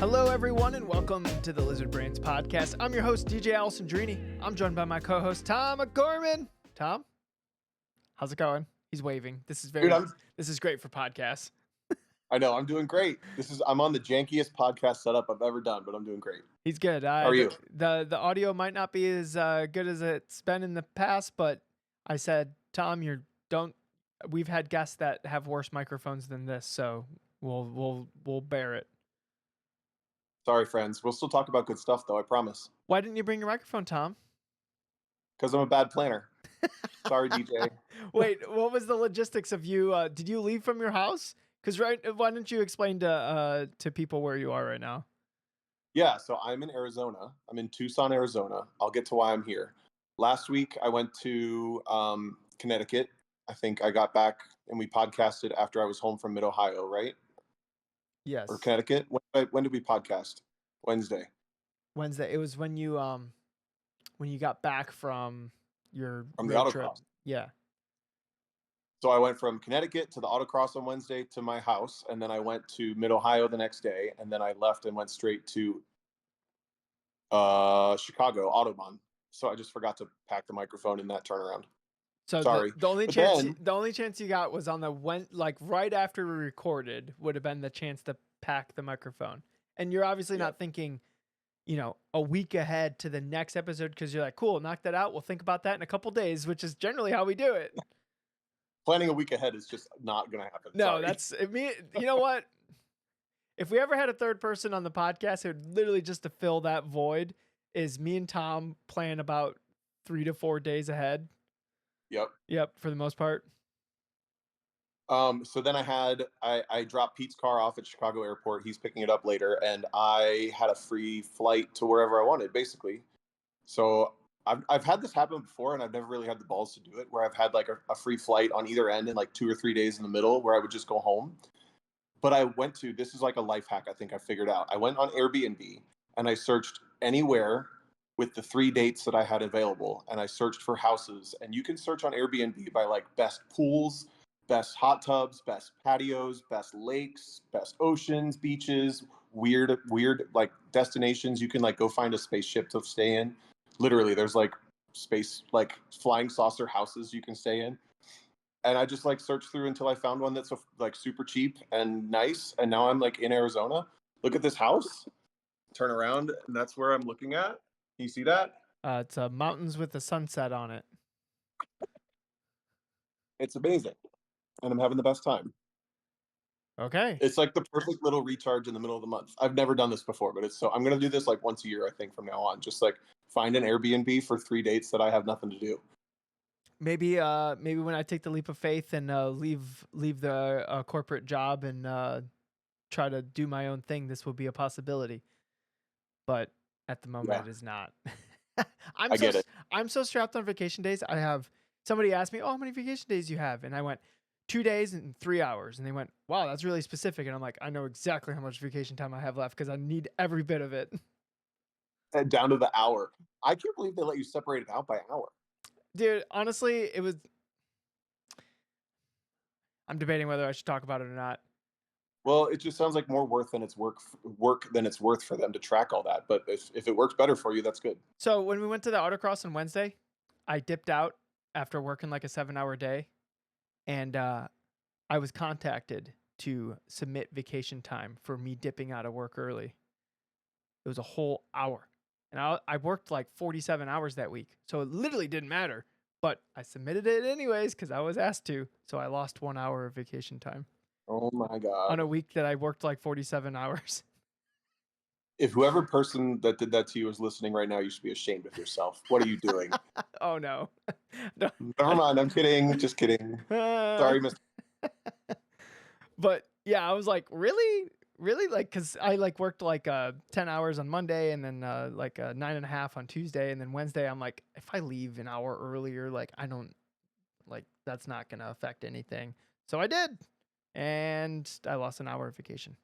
Hello, everyone, and welcome to the Lizard Brains podcast. I'm your host, DJ Alessandrini. I'm joined by my co-host, Tom McGorman. Tom, how's it going? He's waving. This is great for podcasts. I know, I'm doing great. I'm on the jankiest podcast setup I've ever done, but I'm doing great. He's good. How are you? The audio might not be as good as it's been in the past, but I said, Tom, we've had guests that have worse microphones than this, so we'll bear it. Sorry, friends. We'll still talk about good stuff, though, I promise. Why didn't you bring your microphone, Tom? Because I'm a bad planner. Sorry, DJ. Wait, what was the logistics of you? Did you leave from your house? Because why don't you explain to people where you are right now? Yeah, so I'm in Arizona. I'm in Tucson, Arizona. I'll get to why I'm here. Last week, I went to Connecticut. I think I got back and we podcasted after I was home from Mid-Ohio, right? Yes. Or Connecticut. When did we podcast? Wednesday. It was when you got back from your the road autocross trip. Yeah. So I went from Connecticut to the autocross on Wednesday to my house, and then I went to Mid-Ohio the next day, and then I left and went straight to Chicago Autobahn. So I just forgot to pack the microphone in that turnaround. So sorry. The only chance you got was on right after we recorded would have been the chance to pack the microphone. And you're obviously not thinking, a week ahead to the next episode because you're like, cool, knock that out. We'll think about that in a couple days, which is generally how we do it. Planning a week ahead is just not going to happen. No, that's me. You know what? If we ever had a third person on the podcast, it would literally just to fill that void is me and Tom plan about 3 to 4 days ahead. Yep. For the most part. So then I dropped Pete's car off at Chicago Airport. He's picking it up later, and I had a free flight to wherever I wanted, basically. So I've had this happen before, and I've never really had the balls to do it, where I've had like a free flight on either end and like 2 or 3 days in the middle where I would just go home. But this is like a life hack I think I figured out. I went on Airbnb and I searched anywhere with the 3 dates that I had available, and I searched for houses. And you can search on Airbnb by like best pools, best hot tubs, best patios, best lakes, best oceans, beaches, weird like destinations. You can like go find a spaceship to stay in. Literally, there's like space, like flying saucer houses you can stay in. And I just like searched through until I found one that's like super cheap and nice. And now I'm like in Arizona. Look at this house. Turn around, and that's where I'm looking at. Can you see that? It's mountains with a sunset on it. It's amazing. And I'm having the best time. Okay. It's like the perfect little recharge in the middle of the month. I've never done this before, but I'm going to do this like once a year, I think, from now on. Just like find an Airbnb for 3 dates that I have nothing to do. Maybe when I take the leap of faith and leave the corporate job and try to do my own thing, this will be a possibility. But at the moment, it is not. I get it. I'm so strapped on vacation days. Somebody asked me, "Oh, how many vacation days do you have?" And I went, 2 days and 3 hours. And they went, "Wow, that's really specific." And I'm like, I know exactly how much vacation time I have left because I need every bit of it. And down to the hour. I can't believe they let you separate it out by hour. Dude, honestly, I'm debating whether I should talk about it or not. Well, it just sounds like more work than it's work than it's worth for them to track all that. But if it works better for you, that's good. So when we went to the autocross on Wednesday, I dipped out after working like a 7-hour day, and I was contacted to submit vacation time for me dipping out of work early. It was a whole hour, and I worked like 47 hours that week, so it literally didn't matter. But I submitted it anyways because I was asked to, so I lost 1 hour of vacation time. Oh my God. On a week that I worked like 47 hours. If whoever person that did that to you is listening right now, you should be ashamed of yourself. What are you doing? Oh, no. Never mind. I'm kidding. Just kidding. Sorry, Mr. But yeah, I was like, really? Really? Like, because I like worked like 10 hours on Monday and then like 9.5 on Tuesday. And then Wednesday, I'm like, if I leave an hour earlier, like that's not going to affect anything. So I did. And I lost an hour of vacation.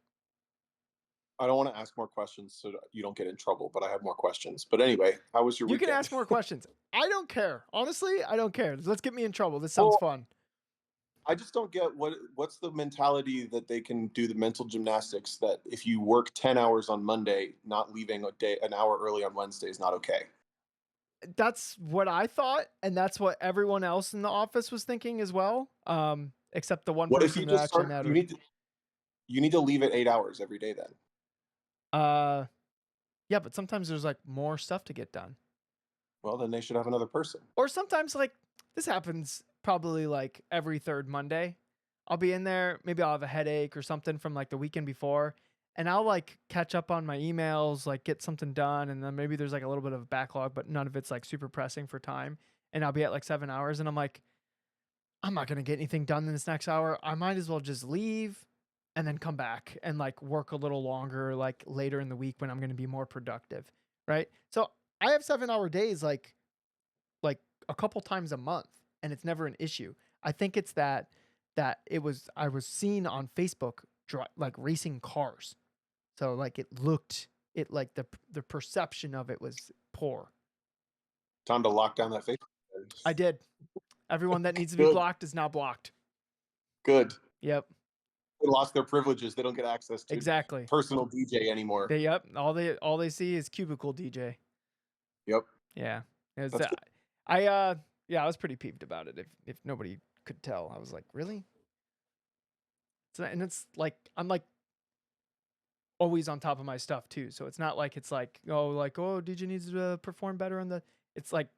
I don't want to ask more questions so you don't get in trouble, but I have more questions. But anyway, how was your weekend? You can ask more questions. I don't care. Honestly, I don't care. Let's get me in trouble. This sounds fun. I just don't get what's the mentality that they can do the mental gymnastics that if you work 10 hours on Monday, not leaving an hour early on Wednesday is not okay. That's what I thought, and that's what everyone else in the office was thinking as well. Except the one What if you person that just actually start mattered. you need to leave at 8 hours every day then. Uh, yeah, but sometimes there's like more stuff to get done. Well, then they should have another person. Or sometimes like this happens probably like every third Monday. I'll be in there, maybe I'll have a headache or something from like the weekend before, and I'll like catch up on my emails, like get something done, and then maybe there's like a little bit of a backlog, but none of it's like super pressing for time. And I'll be at like 7 hours and I'm like, I'm not gonna get anything done in this next hour. I might as well just leave and then come back and like work a little longer, like later in the week when I'm gonna be more productive. Right. So I have 7 hour days like a couple times a month and it's never an issue. I think it's that I was seen on Facebook like racing cars. So like it like the perception of it was poor. Time to lock down that Facebook I page. did. Everyone that needs to be Good, blocked is now blocked. good. Yep. They lost their privileges. They don't get access to Exactly. personal DJ anymore. Yep. All they see is cubicle DJ. Yep. Yeah. It was, That's good. yeah, I was pretty peeved about it if nobody could tell. I was like, really? And it's like I'm like always on top of my stuff too. So it's not like it's like, oh, DJ needs to perform better on the. It's like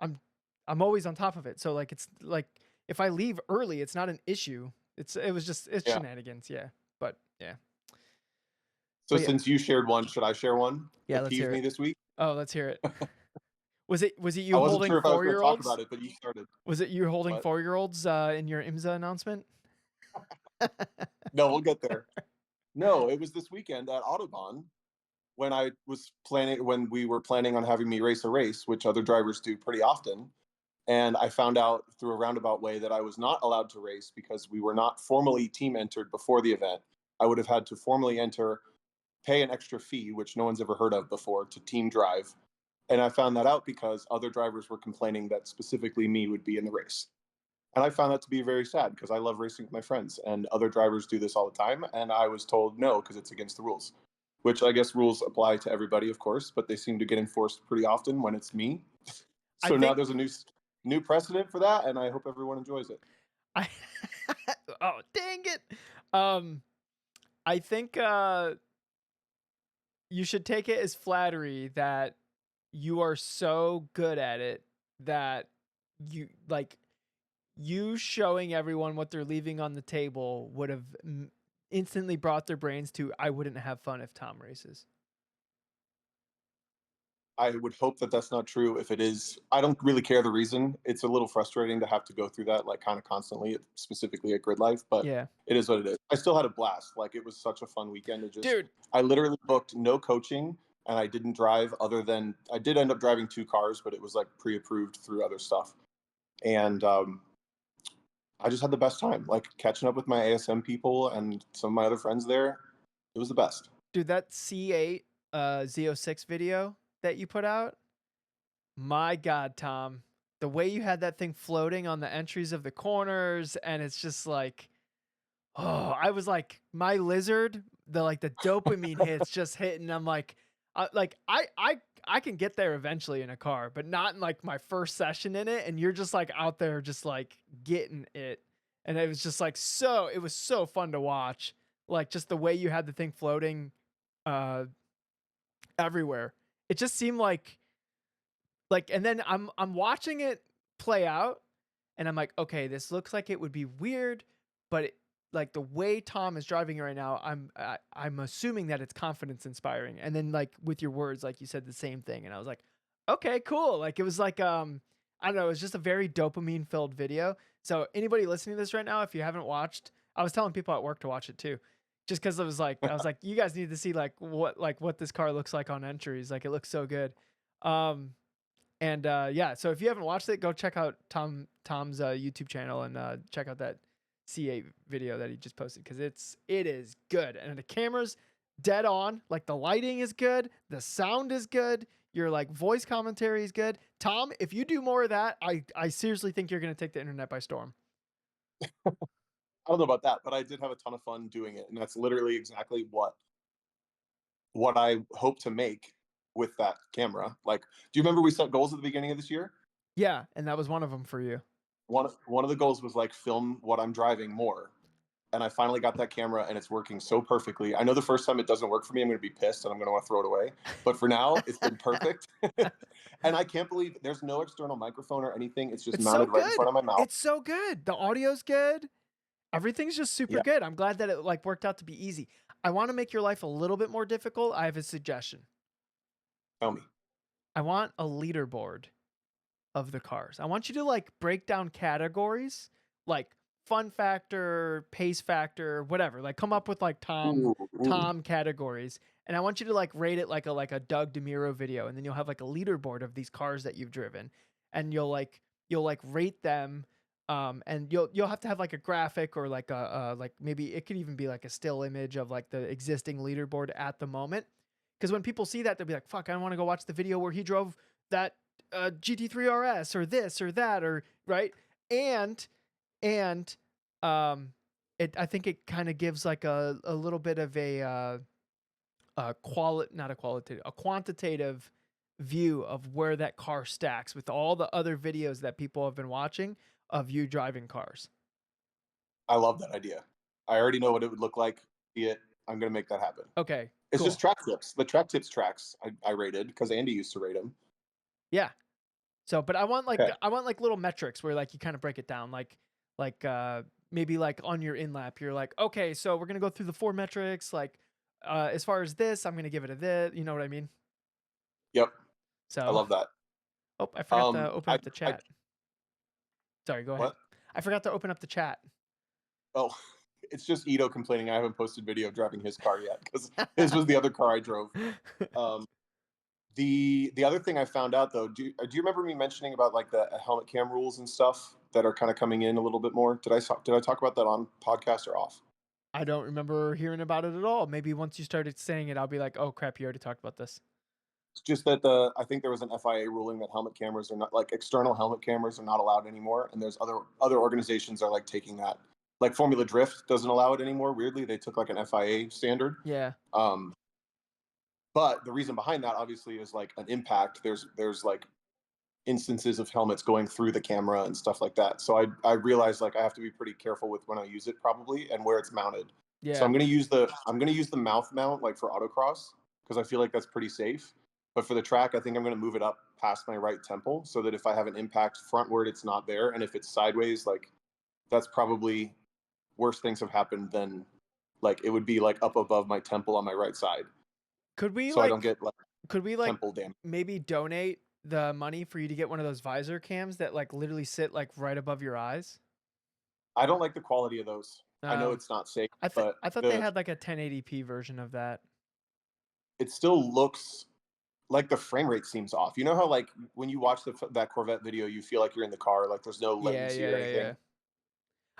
I'm I'm always on top of it. So like it's like if I leave early, it's not an issue. It's Yeah. shenanigans, yeah. But yeah. So But yeah, since you shared one, should I share one yeah, that let's peeved hear me it. this week? Oh, let's hear it. Was it I you wasn't holding sure if I was going to talk 4-year-olds? about it, but you started. Was it you holding But 4-year-olds in your IMSA announcement? no, we'll get there. No, it was this weekend at Autobahn when we were planning on having me race a race, which other drivers do pretty often. And I found out through a roundabout way that I was not allowed to race because we were not formally team entered before the event. I would have had to formally enter, pay an extra fee, which no one's ever heard of before, to team drive. And I found that out because other drivers were complaining that specifically me would be in the race. And I found that to be very sad because I love racing with my friends and other drivers do this all the time. And I was told no because it's against the rules, which I guess rules apply to everybody, of course, but they seem to get enforced pretty often when it's me. I So now think there's a new precedent for that, and I hope everyone enjoys it. I oh dang it. Um I think you should take it as flattery that you are so good at it that you like you showing everyone what they're leaving on the table would have instantly brought their brains to I wouldn't have fun if Tom races. I would hope that that's not true. If it is, I don't really care the reason. It's a little frustrating to have to go through that, like kind of constantly, specifically at Grid Life, but Yeah. it is what it is. I still had a blast. Like it was such a fun weekend. Dude, I literally booked no coaching and I didn't drive other than I did end up driving two cars, but it was like pre-approved through other stuff. And I just had the best time, like catching up with my ASM people and some of my other friends there. It was the best. dude, that C8 Z06 video that you put out, my God, Tom, the way you had that thing floating on the entries of the corners, and it's just like, oh, I was like, my lizard, the dopamine hits just hitting. I'm like, I can get there eventually in a car, but not in like my first session in it. And you're just like out there, just like getting it, and it was just like it was so fun to watch. Like just the way you had the thing floating, uh, everywhere. It just seemed like, and then I'm watching it play out, and I'm like, okay, this looks like it would be weird, but like the way Tom is driving it right now, I'm assuming that it's confidence inspiring. And then like with your words, like you said the same thing, and I was like, okay, cool. Like it was like I don't know, it was just a very dopamine filled video. So anybody listening to this right now, if you haven't watched, I was telling people at work to watch it too. Just because I was like, you guys need to see like what this car looks like on entries. Like it looks so good. Um, and yeah, so if you haven't watched it, go check out Tom's YouTube channel and check out that C8 video that he just posted because it is good, and the camera's dead on. Like the lighting is good, the sound is good, your like voice commentary is good. Tom, if you do more of that, I seriously think you're gonna take the internet by storm. I don't know about that, but I did have a ton of fun doing it, and that's literally exactly what I hope to make with that camera. Like, do you remember we set goals at the beginning of this year? Yeah, and that was one of them for you. One of the goals was like film what I'm driving more. And I finally got that camera and it's working so perfectly. I know the first time it doesn't work for me, I'm going to be pissed and I'm going to want to throw it away. But for now, it's been perfect. And I can't believe there's no external microphone or anything. It's just It's so mounted right in good. front of my mouth. It's so good. The audio's good. Everything's just super Yeah, good. I'm glad that it like worked out to be easy. I want to make your life a little bit more difficult. I have a suggestion. tell me. I want a leaderboard of the cars. I want you to like break down categories like fun factor, pace factor, whatever. Like come up with like Ooh, ooh. Tom categories. And I want you to like rate it like a Doug DeMuro video, and then you'll have like a leaderboard of these cars that you've driven, and you'll rate them. And you'll have to have like a graphic or like a like maybe it could even be like a still image of like the existing leaderboard at the moment. Because when people see that, they'll be like, "Fuck, I want to go watch the video where he drove that GT3 RS or this or that or right." And it I think it kind of gives like a little bit of a quantitative view of where that car stacks with all the other videos that people have been watching of you driving cars. I love that idea. I already know what it would look like. See it. I'm going to make that happen. Okay, It's just cool. track tips. The track tips tracks I rated because Andy used to rate them. Yeah. So, but Okay. I want like little metrics where like you kind of break it down, like maybe like on your in lap, you're like, okay, so we're gonna go through the four metrics. Like, as far as this, I'm gonna give it a this. You know what I mean? Yep. I So, love that. oh, I forgot to open up the I chat. Sorry, go ahead. what? I forgot to open up the chat. Oh, it's just Ito complaining I haven't posted video of driving his car yet because his was the other car I drove. Um, the other thing I found out though, do you remember me mentioning about like the helmet cam rules and stuff that are kind of coming in a little bit more? Did I talk about that on podcast or off? I don't remember hearing about it at all. Maybe once you started saying it, I'll be like, oh crap, you already talked about this. It's just that I think there was an FIA ruling that helmet cameras are not like external helmet cameras are not allowed anymore, and there's other organizations are like taking that. Like Formula Drift doesn't allow it anymore. Weirdly, they took like an FIA standard. Yeah. Um, but the reason behind that obviously is like an impact. There's like instances of helmets going through the camera and stuff like that. So I realized like I have to be pretty careful with when I use it probably and where it's mounted. So Yeah. I'm gonna use the mouth mount like for autocross because I feel like that's pretty safe. But for the track, I think I'm gonna move it up past my right temple so that if I have an impact frontward, it's not there, and if it's sideways, like that's probably worse things have happened than like it would be like up above my temple on my right side, Could we so I don't like get like could we like temple damage. maybe donate the money for you to get one of those visor cams that like literally sit like right above your eyes? I don't like the quality of those. I know Oh, it's not safe, but I thought they had like a 1080p version of that. it still looks like the frame rate seems off. You know how like when you watch that Corvette video, you feel like you're in the car, like there's no Yeah, latency yeah, or yeah, anything. yeah.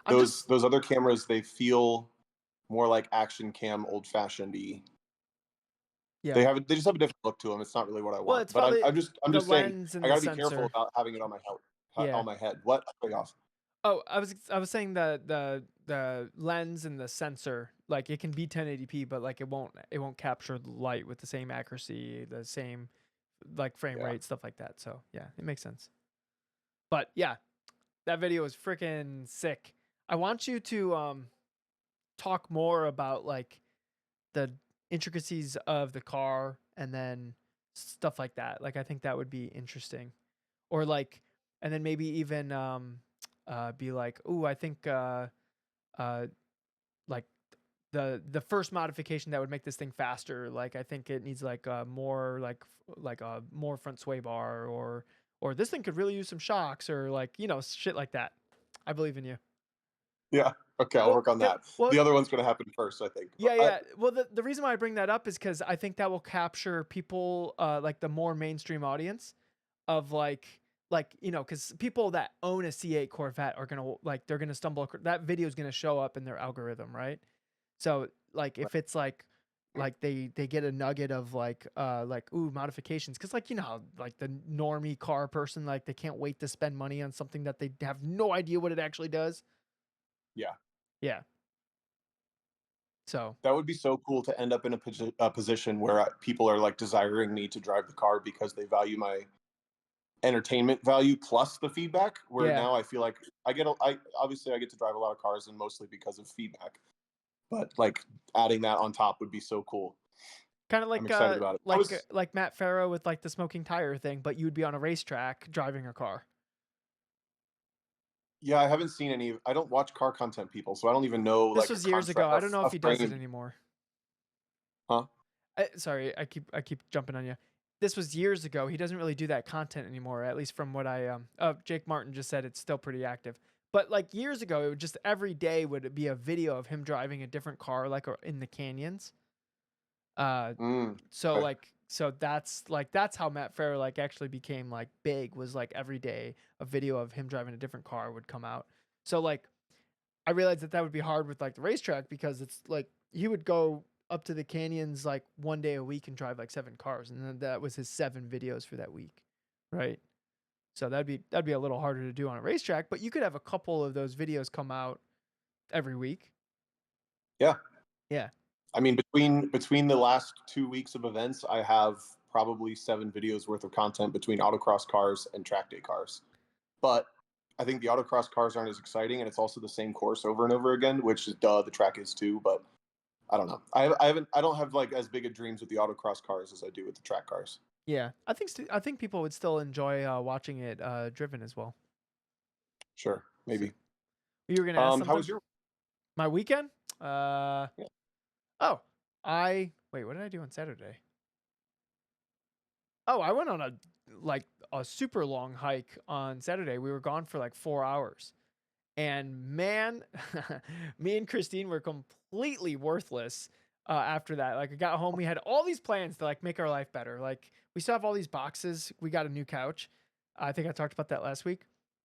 I'm Those just those other cameras, they feel more like action cam, old fashioned y. yeah. They just have a different look to them. It's not really what I Well, want. it's But probably I'm the just saying lens I and got the to be careful sensor. about having it on my head. Yeah. On my head. What? Way off. Oh, I was saying the lens and the sensor, like it can be 1080p, but like it won't capture the light with the same accuracy, the same like frame Yeah. rate, stuff like that. So yeah, it makes sense. But yeah, that video is freaking sick. I want you to talk more about like the intricacies of the car and then stuff like that. Like I think that would be interesting. Or like and then maybe even be like, "Ooh, I think uh like the first modification that would make this thing faster, like I think it needs like more like a more front sway bar or this thing could really use some shocks or like, you know, shit like that." I believe in you. Yeah. Okay, I'll work on that. Well, The other one's gonna happen first, I think. yeah, yeah. Well, the reason why I bring that up is because I think that will capture people, like the more mainstream audience of like you know, because people that own a C8 Corvette are gonna like they're gonna that video is gonna show up in their algorithm, right? So like if it's like they get a nugget of like ooh modifications because like you know how, like the normie car person like they can't wait to spend money on something that they have no idea what it actually does. Yeah. Yeah. So That would be so cool to end up in a position where people are like desiring me to drive the car because they value my entertainment value plus the feedback. Where yeah, now I feel like I obviously I get to drive a lot of cars and mostly because of feedback, but like adding that on top would be so cool. kind of I'm excited about it. like Matt Farah with like the smoking tire thing, but you'd be on a racetrack driving a car. Yeah, I haven't seen any. I don't watch car content people, so I don't even know This like was years ago. I don't know a if he does it frame. anymore. Huh? Sorry, I keep jumping on you. This was years ago. He doesn't really do that. Anymore, at least from what I Jake Martin just said it's still pretty active. But like years ago, it would just every day would be a video of him driving a different car, like in the canyons. Uh, so Okay. like that's how Matt Farah like actually became like big, was like every day a video of him driving a different car would come out. So like I realized that would be hard with like the racetrack, because it's like he would go up to the canyons like one day a week and drive like 7 cars, and then that was his 7 videos for that week, right? So that'd be a little harder to do on a racetrack, but you could have a couple of those videos come out every week. Yeah. Yeah. I mean, between the last 2 weeks of events, I have probably 7 videos worth of content between autocross cars and track day cars. But I think the autocross cars aren't as exciting, and it's also the same course over and over again, which is the track is too. But I don't know. I don't have like as big of dreams with the autocross cars as I do with the track cars. Yeah. I think people would still enjoy watching it driven as well. Sure, So maybe. you were gonna ask How something? was your? My weekend? Uh Yeah. oh, I wait. What did I do on Saturday? Oh, I went on like a super long hike on Saturday. We were gone for like 4 hours. And man, me and Christine were completely worthless after that. Like I got home, we had all these plans to like make our life better. Like we still have all these boxes. We got a new couch. I think I talked about that last week.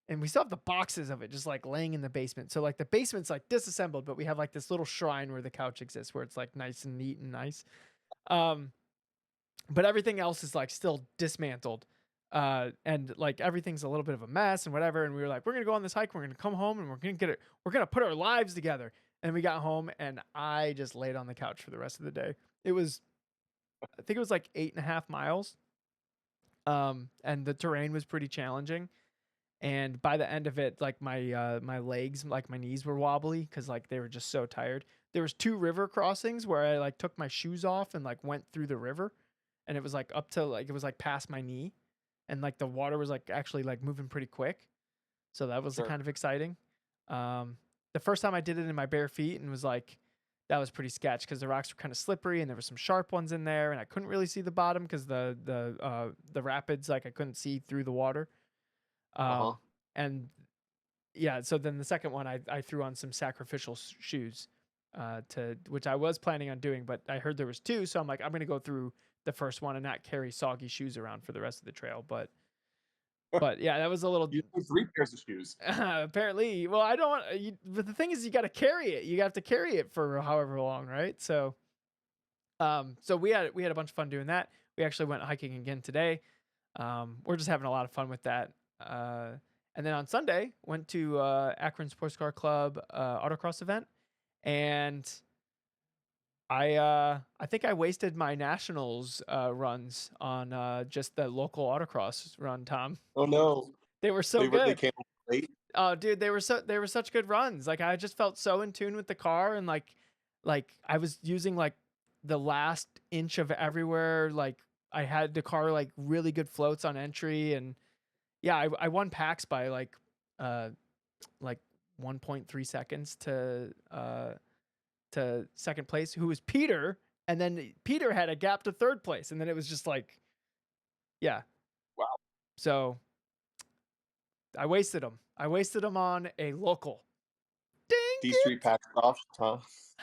And we still have the boxes of it just like laying in the basement. So like the basement's like disassembled, but we have like this little shrine where the couch exists, where it's like nice and neat and nice. Um, but everything else is like still dismantled. And like everything's a little bit of a mess and whatever. And we were like, we're gonna go on this hike. We're gonna come home and we're gonna put our lives together. And we got home and I just laid on the couch for the rest of the day. I think it was like 8.5 miles. And the terrain was pretty challenging. And by the end of it, like my legs, like my knees were wobbly because like they were just so tired. There was 2 river crossings where I like took my shoes off and like went through the river, and it was like up to like it was like past my knee, and like the water was like actually like moving pretty quick. So that was Sure. kind of exciting. Um, the first time I did it in my bare feet, and was like that was pretty sketch because the rocks were kind of slippery and there were some sharp ones in there, and I couldn't really see the bottom because the rapids, like I couldn't see through the water. Uh huh. And yeah, so then the second one, I threw on some sacrificial shoes, to which I was planning on doing, but I heard there was 2, so I'm like, I'm gonna go through the first one and not carry soggy shoes around for the rest of the trail. But yeah, that was a little You need 3 pairs of shoes. apparently. Well, I don't want but the thing is, you got to carry it. You have to carry it for however long, right? So we had a bunch of fun doing that. We actually went hiking again today. We're just having a lot of fun with that. And then on Sunday, went to Akron Sports Car Club autocross event, and I think I wasted my nationals runs on just the local autocross run. Tom, Oh no, they were so they good. came late. Oh, dude, they were such good runs. Like I just felt so in tune with the car, and like I was using like the last inch of everywhere. Like I had the car like really good floats on entry, and yeah, I won packs by uh like 1.3 seconds to second place, who was Peter, and then Peter had a gap to third place, and then it was just like, yeah. Wow. So I wasted them. I wasted them on a local. Dang D Street it! packed off, huh?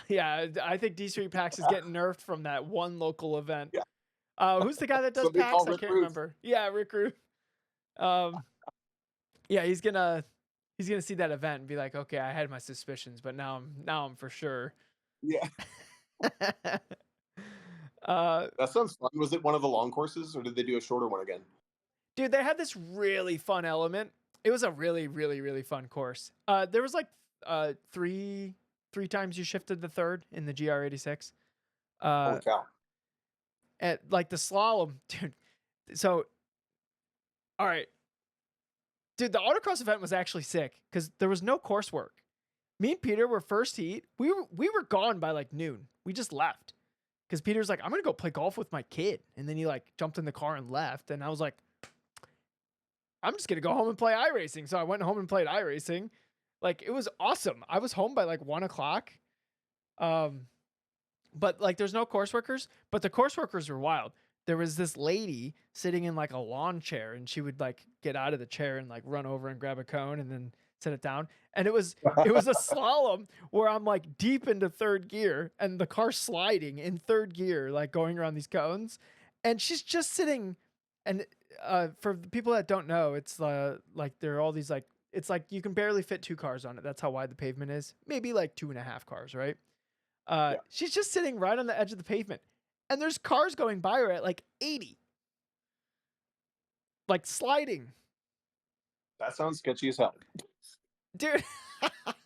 Yeah, I think D Street PAX is getting nerfed from that one local event. Yeah. Who's the guy that does Somebody call PAX? I Rick can't Ruth. remember. Yeah, Rick Ruth. Um, yeah, he's gonna see that event and be like, okay, I had my suspicions, but now I'm for sure. Yeah. uh, That sounds fun. Was it one of the long courses, or did they do a shorter one again? dude, they had this really fun element. It was a really, really, really fun course. There was like three times you shifted the third in the GR86. Holy cow. At like the slalom, dude. So, all right, dude, the autocross event was actually sick because there was no coursework. Me and Peter were first heat. We were gone by like noon. We just left because Peter's like, I'm gonna go play golf with my kid, and then he like jumped in the car and left. And I was like, I'm just gonna go home and play iRacing. So I went home and played iRacing. Like it was awesome. I was home by like 1:00. But like there's no course workers, but the course workers were wild. There was this lady sitting in like a lawn chair, and she would like get out of the chair and like run over and grab a cone and then set it down. And it was a slalom where I'm like deep into third gear and the car sliding in third gear, like going around these cones. And she's just sitting. And for the people that don't know, it's like there are all these like, it's like you can barely fit 2 cars on it. That's how wide the pavement is. Maybe like 2.5 cars, right? Yeah. She's just sitting right on the edge of the pavement, and there's cars going by her at like 80, like sliding. That sounds sketchy as hell. Dude,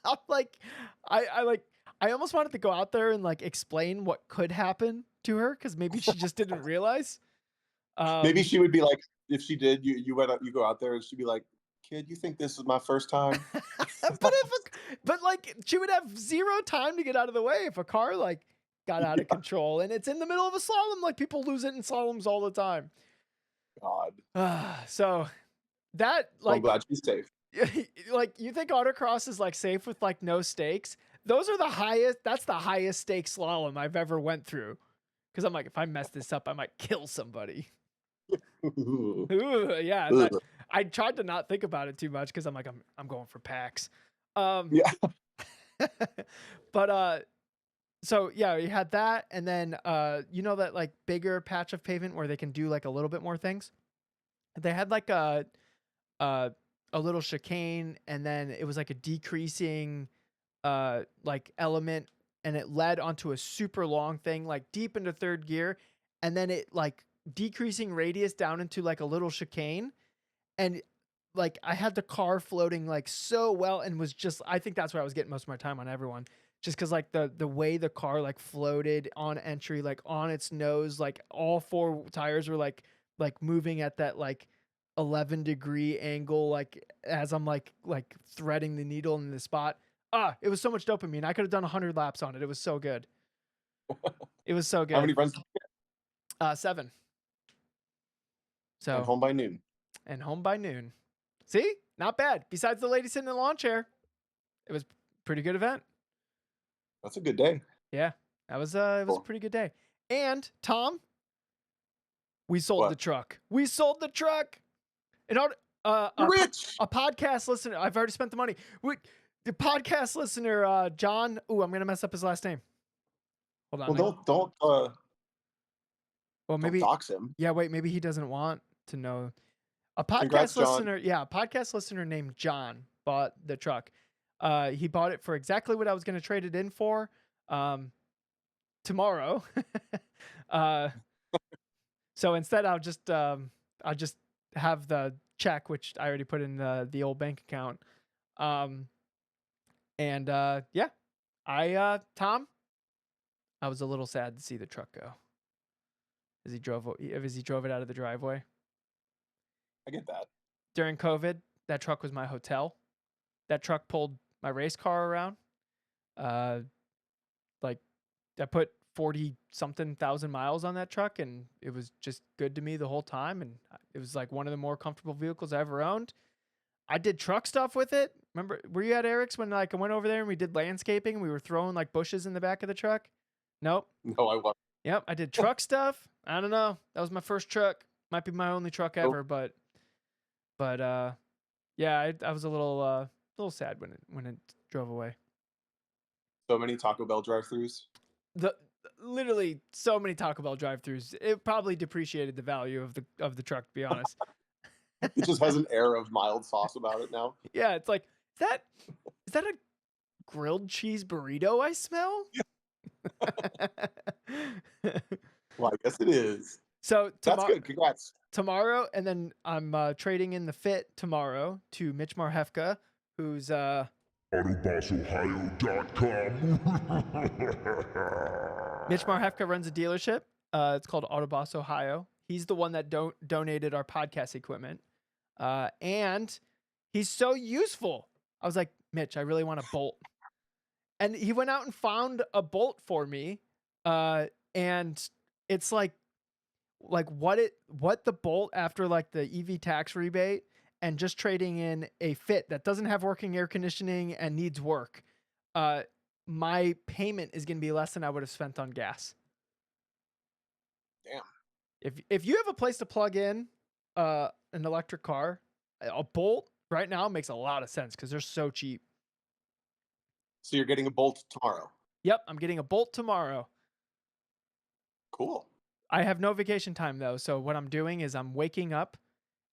I'm like, I almost wanted to go out there and like explain what could happen to her because maybe she just didn't realize. Maybe she would be like, if she did, you go out there and she'd be like, kid, you think this is my first time? but like she would have 0 time to get out of the way if a car like got out of control, and it's in the middle of a slalom. Like people lose it in slaloms all the time. God. So that I'm glad she's safe. like you think autocross is like safe with like no stakes? Those are the highest. That's the highest stakes slalom I've ever went through. Because I'm like, if I mess this up, I might kill somebody. Ooh, yeah. I tried to not think about it too much because I'm like, I'm going for packs. Yeah. But so yeah, you had that, and then you know that like bigger patch of pavement where they can do like a little bit more things. They had like a little chicane, and then it was like a decreasing like element, and it led onto a super long thing like deep into third gear, and then it like decreasing radius down into like a little chicane, and like I had the car floating like so well, and was just, I think that's where I was getting most of my time on everyone, just because like the way the car like floated on entry, like on its nose, like all 4 tires were like moving at that like 11-degree angle, like as I'm like threading the needle in the spot. It was so much dopamine. I could have done 100 laps on it. It was so good. It was so good. How many friends? 7. So And home by noon. And home by noon. See? Not bad. Besides the lady sitting in the lawn chair, it was a pretty good event. That's a good day. Yeah. It was a pretty good day. And Tom, we sold the truck. We sold the truck. And rich. A podcast listener. I've already spent the money. The podcast listener, John. Ooh, I'm gonna mess up his last name. Hold on. Well, well, maybe don't dox him. Yeah, wait. Maybe he doesn't want to know. A podcast Congrats, listener. Yeah, a podcast listener named John bought the truck. He bought it for exactly what I was going to trade it in for. Tomorrow. So instead, I'll just have the check, which I already put in the old bank account. Yeah, Tom, I was a little sad to see the truck go as he drove it out of the driveway. I get that. During COVID, that truck was my hotel. That truck pulled my race car around. Like I put 40-something thousand miles on that truck, and it was just good to me the whole time. And it was like one of the more comfortable vehicles I ever owned. I did truck stuff with it. Remember, were you at Eric's when like I went over there and we did landscaping? We were throwing like bushes in the back of the truck. Nope. No, I wasn't. Yep, I did truck stuff. I don't know. That was my first truck. Might be my only truck ever, but yeah, I was a little sad when it drove away. So many Taco Bell drive-thrus. Literally so many Taco Bell drive-thrus. It probably depreciated the value of the truck, to be honest. It just has an air of mild sauce about it now. Yeah, it's like, is that a grilled cheese burrito I smell? Well, I guess it is. So that's good. Congrats. Tomorrow, and then I'm trading in the Fit tomorrow to Mitch Marhefka, who's AutobossOhio.com. Mitch Marhefka runs a dealership. It's called Autoboss Ohio. He's the one that donated our podcast equipment. And he's so useful. I was like, Mitch, I really want a bolt. And he went out and found a bolt for me. And it's like what the bolt after like the EV tax rebate and just trading in a Fit that doesn't have working air conditioning and needs work. My payment is going to be less than I would have spent on gas. Damn. If you have a place to plug in an electric car, a Bolt right now makes a lot of sense because they're so cheap. So you're getting a Bolt tomorrow? Yep, I'm getting a Bolt tomorrow. Cool. I have no vacation time though, so what I'm doing is I'm waking up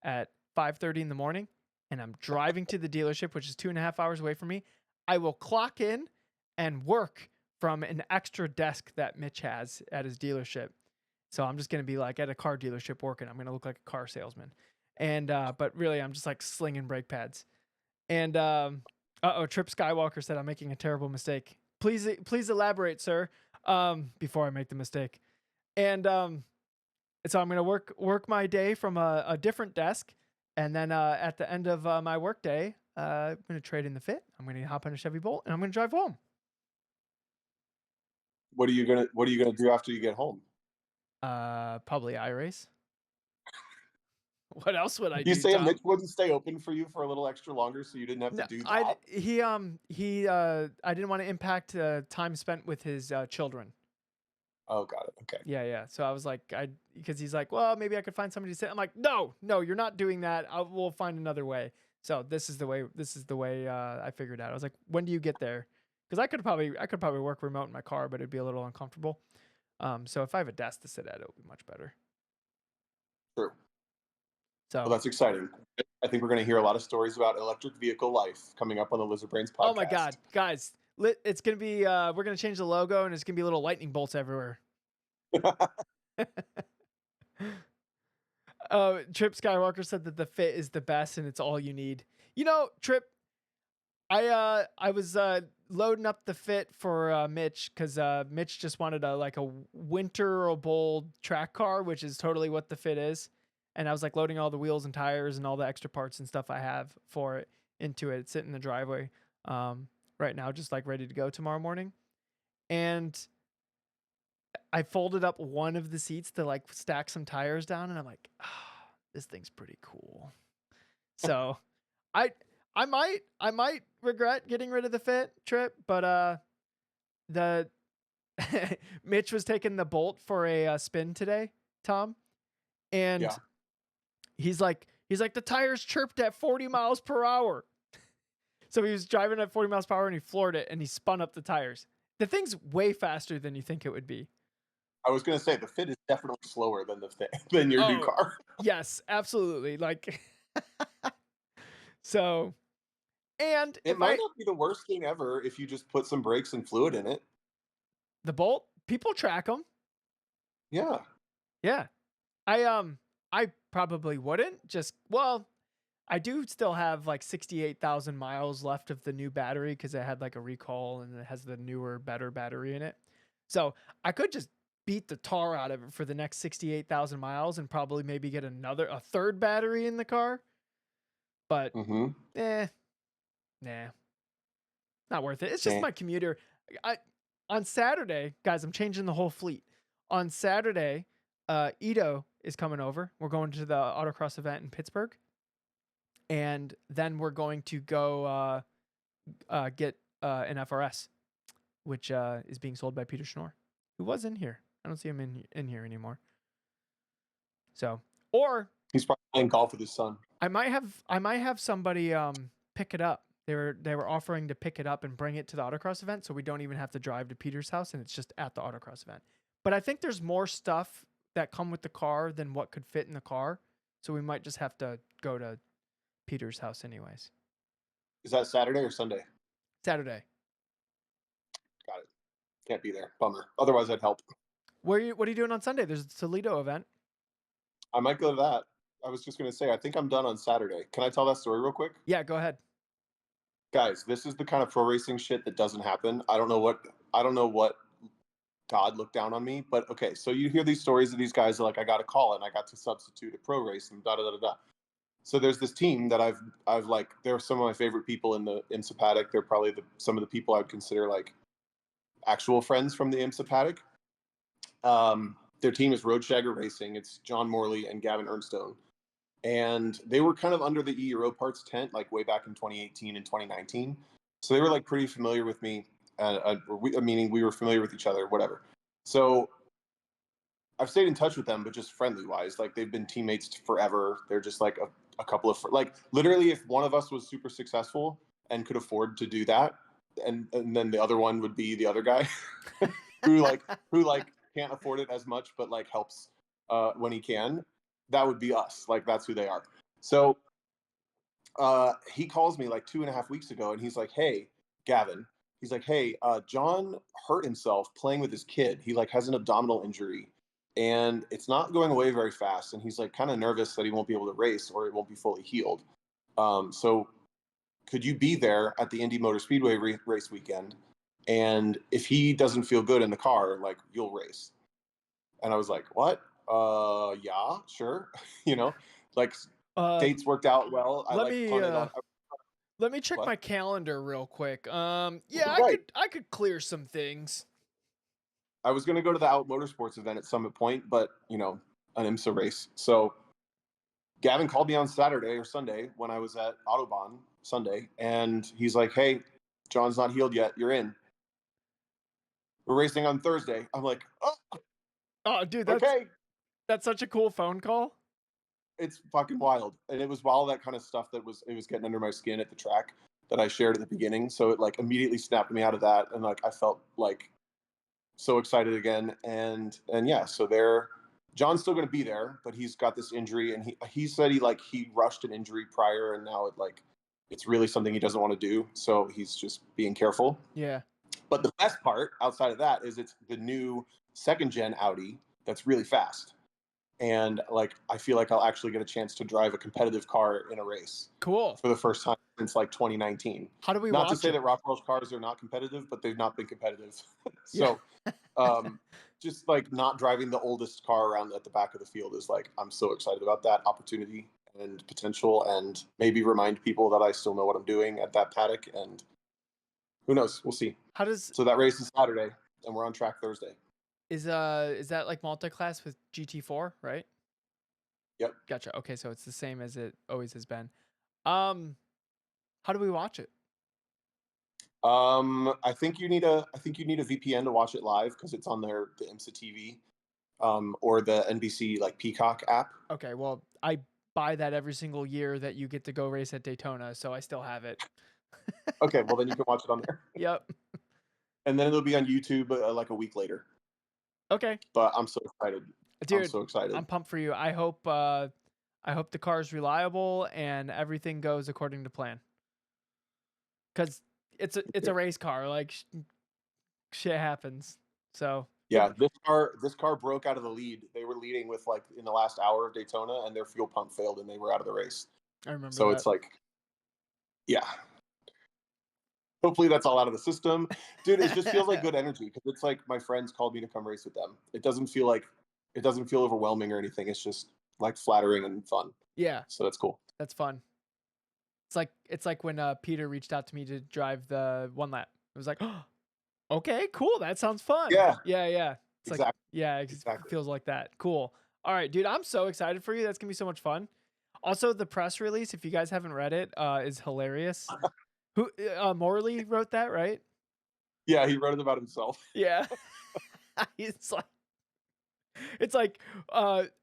at 5:30 in the morning and I'm driving to the dealership, which is 2.5 hours away from me. I will clock in and work from an extra desk that Mitch has at his dealership. So I'm just going to be like at a car dealership working. I'm going to look like a car salesman. And, but really I'm just like slinging brake pads. And, Trip Skywalker said I'm making a terrible mistake. Please elaborate, sir. Before I make the mistake. And, so I'm going to work my day from a different desk. And then, at the end of my work day, I'm going to trade in the Fit. I'm going to hop on a Chevy Bolt and I'm going to drive home. What are you gonna do after you get home? Probably iRace. What else would I do? You say Tom? Mitch wouldn't stay open for you for a little extra longer, so you didn't have to do that. I didn't want to impact time spent with his children. Oh, got it. Okay. Yeah. So I was like, because he's like, well, maybe I could find somebody to sit. I'm like, no, you're not doing that. We'll find another way. So this is the way I figured out. I was like, when do you get there? Because I could probably work remote in my car, but it'd be a little uncomfortable. So if I have a desk to sit at, it'll be much better. True. So well, that's exciting. I think we're going to hear a lot of stories about electric vehicle life coming up on the Lizard Brains podcast. Oh my God, guys. It's going to be, we're going to change the logo and it's going to be little lightning bolts everywhere. Trip Skywalker said that the Fit is the best and it's all you need. You know, Trip, I was loading up the Fit for Mitch because Mitch just wanted a winterable track car, which is totally what the Fit is. And I was like loading all the wheels and tires and all the extra parts and stuff I have for it into it. It's sitting in the driveway right now, just like ready to go tomorrow morning. And I folded up one of the seats to like stack some tires down, and I'm like, this thing's pretty cool. So I might regret getting rid of the Fit, Trip, but the Mitch was taking the Bolt for a spin today, Tom, and yeah. he's like the tires chirped at 40 miles per hour. So he was driving at 40 miles per hour and he floored it and he spun up the tires. The thing's way faster than you think it would be. I was going to say the Fit is definitely slower than your new car. Yes, absolutely. Like, so, and it might not be the worst thing ever if you just put some brakes and fluid in it. The Bolt, people track them. Yeah. Yeah. I probably wouldn't I do still have like 68,000 miles left of the new battery because it had like a recall and it has the newer, better battery in it. So I could just beat the tar out of it for the next 68,000 miles and probably maybe get a third battery in the car. But, nah, not worth it. It's just my commuter. On Saturday, guys, I'm changing the whole fleet. On Saturday, Ito is coming over. We're going to the autocross event in Pittsburgh. And then we're going to go get an FRS, which is being sold by Peter Schnorr, who was in here. I don't see him in here anymore. So, or he's probably playing golf with his son. I might have somebody pick it up. They were offering to pick it up and bring it to the autocross event, so we don't even have to drive to Peter's house, and it's just at the autocross event. But I think there's more stuff that come with the car than what could fit in the car, so we might just have to go to Peter's house anyways. Is that Saturday or Sunday? Saturday. Got it. Can't be there. Bummer. Otherwise, I'd help. What are you doing on Sunday? There's a Toledo event. I might go to that. I was just going to say, I think I'm done on Saturday. Can I tell that story real quick? Yeah, go ahead. Guys, this is the kind of pro racing shit that doesn't happen. I don't know what God looked down on me, but okay. So you hear these stories of these guys like, I got a call and I got to substitute a pro race and da da da da. So there's this team that I've like, they're some of my favorite people in the IMSA paddock. They're probably some of the people I would consider like actual friends from the IMSA paddock. Their team is Road Shagger Racing. It's John Morley and Gavin Ernstone. And they were kind of under the Euro Parts tent, like way back in 2018 and 2019. So they were like pretty familiar with me, meaning we were familiar with each other, whatever. So I've stayed in touch with them, but just friendly wise. Like they've been teammates forever. They're just like a couple of like literally, if one of us was super successful and could afford to do that, and then the other one would be the other guy who like can't afford it as much, but like helps when he can. That would be us. Like that's who they are. So he calls me like 2.5 weeks ago, and he's like, "Hey, Gavin." He's like, "Hey, John hurt himself playing with his kid. He like has an abdominal injury, and it's not going away very fast. And he's like kind of nervous that he won't be able to race or it won't be fully healed. So could you be there at the Indy Motor Speedway race weekend? And if he doesn't feel good in the car, like you'll race." And I was like, "What? Yeah, sure." you know, like dates worked out well. I Let like me punted on. let me check What? my calendar real quick. Yeah, Right. I could clear some things. I was going to go to the Out Motorsports event at Summit Point, but an IMSA race. So Gavin called me on Saturday or Sunday when I was at Autobahn Sunday, and he's like, "Hey, John's not healed yet. You're in. We're racing on Thursday." I'm like, "Oh, Oh, dude, okay." that's such a cool phone call. It's fucking wild, and it was all that kind of stuff it was getting under my skin at the track that I shared at the beginning. So it like immediately snapped me out of that, and like I felt like so excited again. And yeah, so John's still going to be there, but he's got this injury, and he said he rushed an injury prior, and now it's really something he doesn't want to do. So he's just being careful. Yeah. But the best part outside of that is it's the new second gen Audi that's really fast. And like I feel like I'll actually get a chance to drive a competitive car in a race Cool. for the first time since like 2019. How do we Not to watch say it? that Rockwell's cars are not competitive, but they've not been competitive. Yeah. So just like not driving the oldest car around at the back of the field is like I'm so excited about that opportunity and potential, and maybe remind people that I still know what I'm doing at that paddock. And who knows? We'll see. How does So that race is Saturday, and we're on track Thursday. is that like multi-class with GT4, right? Yep. Gotcha. Okay, so it's the same as it always has been. How do we watch it? I think you need a VPN to watch it live because it's on the IMSA TV, or the NBC like Peacock app. Okay, well, I buy that every single year that you get to go race at Daytona, so I still have it. Okay, well then you can watch it on there, Yep. and then it'll be on YouTube like a week later. Okay. But I'm so excited. Dude, I'm so excited. I'm pumped for you. I hope the car's reliable and everything goes according to plan. Cuz it's a race car, like shit happens. So, Yeah, this car broke out of the lead. They were leading with like in the last hour of Daytona, and their fuel pump failed, and they were out of the race. I remember So that. it's like, yeah. Hopefully that's all out of the system, dude. It just feels like good energy because it's like my friends called me to come race with them. It doesn't feel overwhelming or anything. It's just like flattering and fun. Yeah, So that's cool. that's fun. It's like when Peter reached out to me to drive the one lap. It was like, oh, okay, cool. That sounds fun. Yeah, Yeah. It's exactly. like, yeah, it feels like that. Cool. All right, dude. I'm so excited for you. That's gonna be so much fun. Also, the press release, if you guys haven't read it, is hilarious. Who Morley wrote that, right? Yeah, he wrote it about himself. Yeah. It's like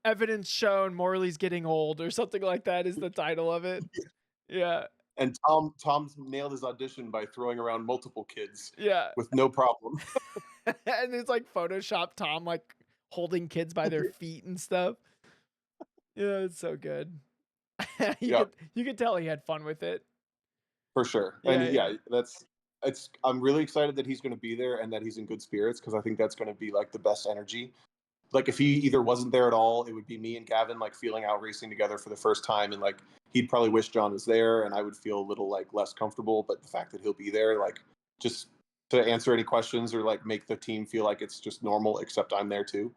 evidence shown Morley's getting old or something like that is the title of it. Yeah. And Tom's nailed his audition by throwing around multiple kids. Yeah. With no problem. And it's like Photoshop Tom like holding kids by their feet and stuff. Yeah, it's so good. You could tell he had fun with it. For sure. Yeah, And I'm really excited that he's going to be there and that he's in good spirits, because I think that's going to be like the best energy. like if he either wasn't there at all, it would be me and Gavin like feeling out racing together for the first time, and like he'd probably wish John was there, and I would feel a little like less comfortable. But the fact that he'll be there, like just to answer any questions or like make the team feel like it's just normal, except I'm there too,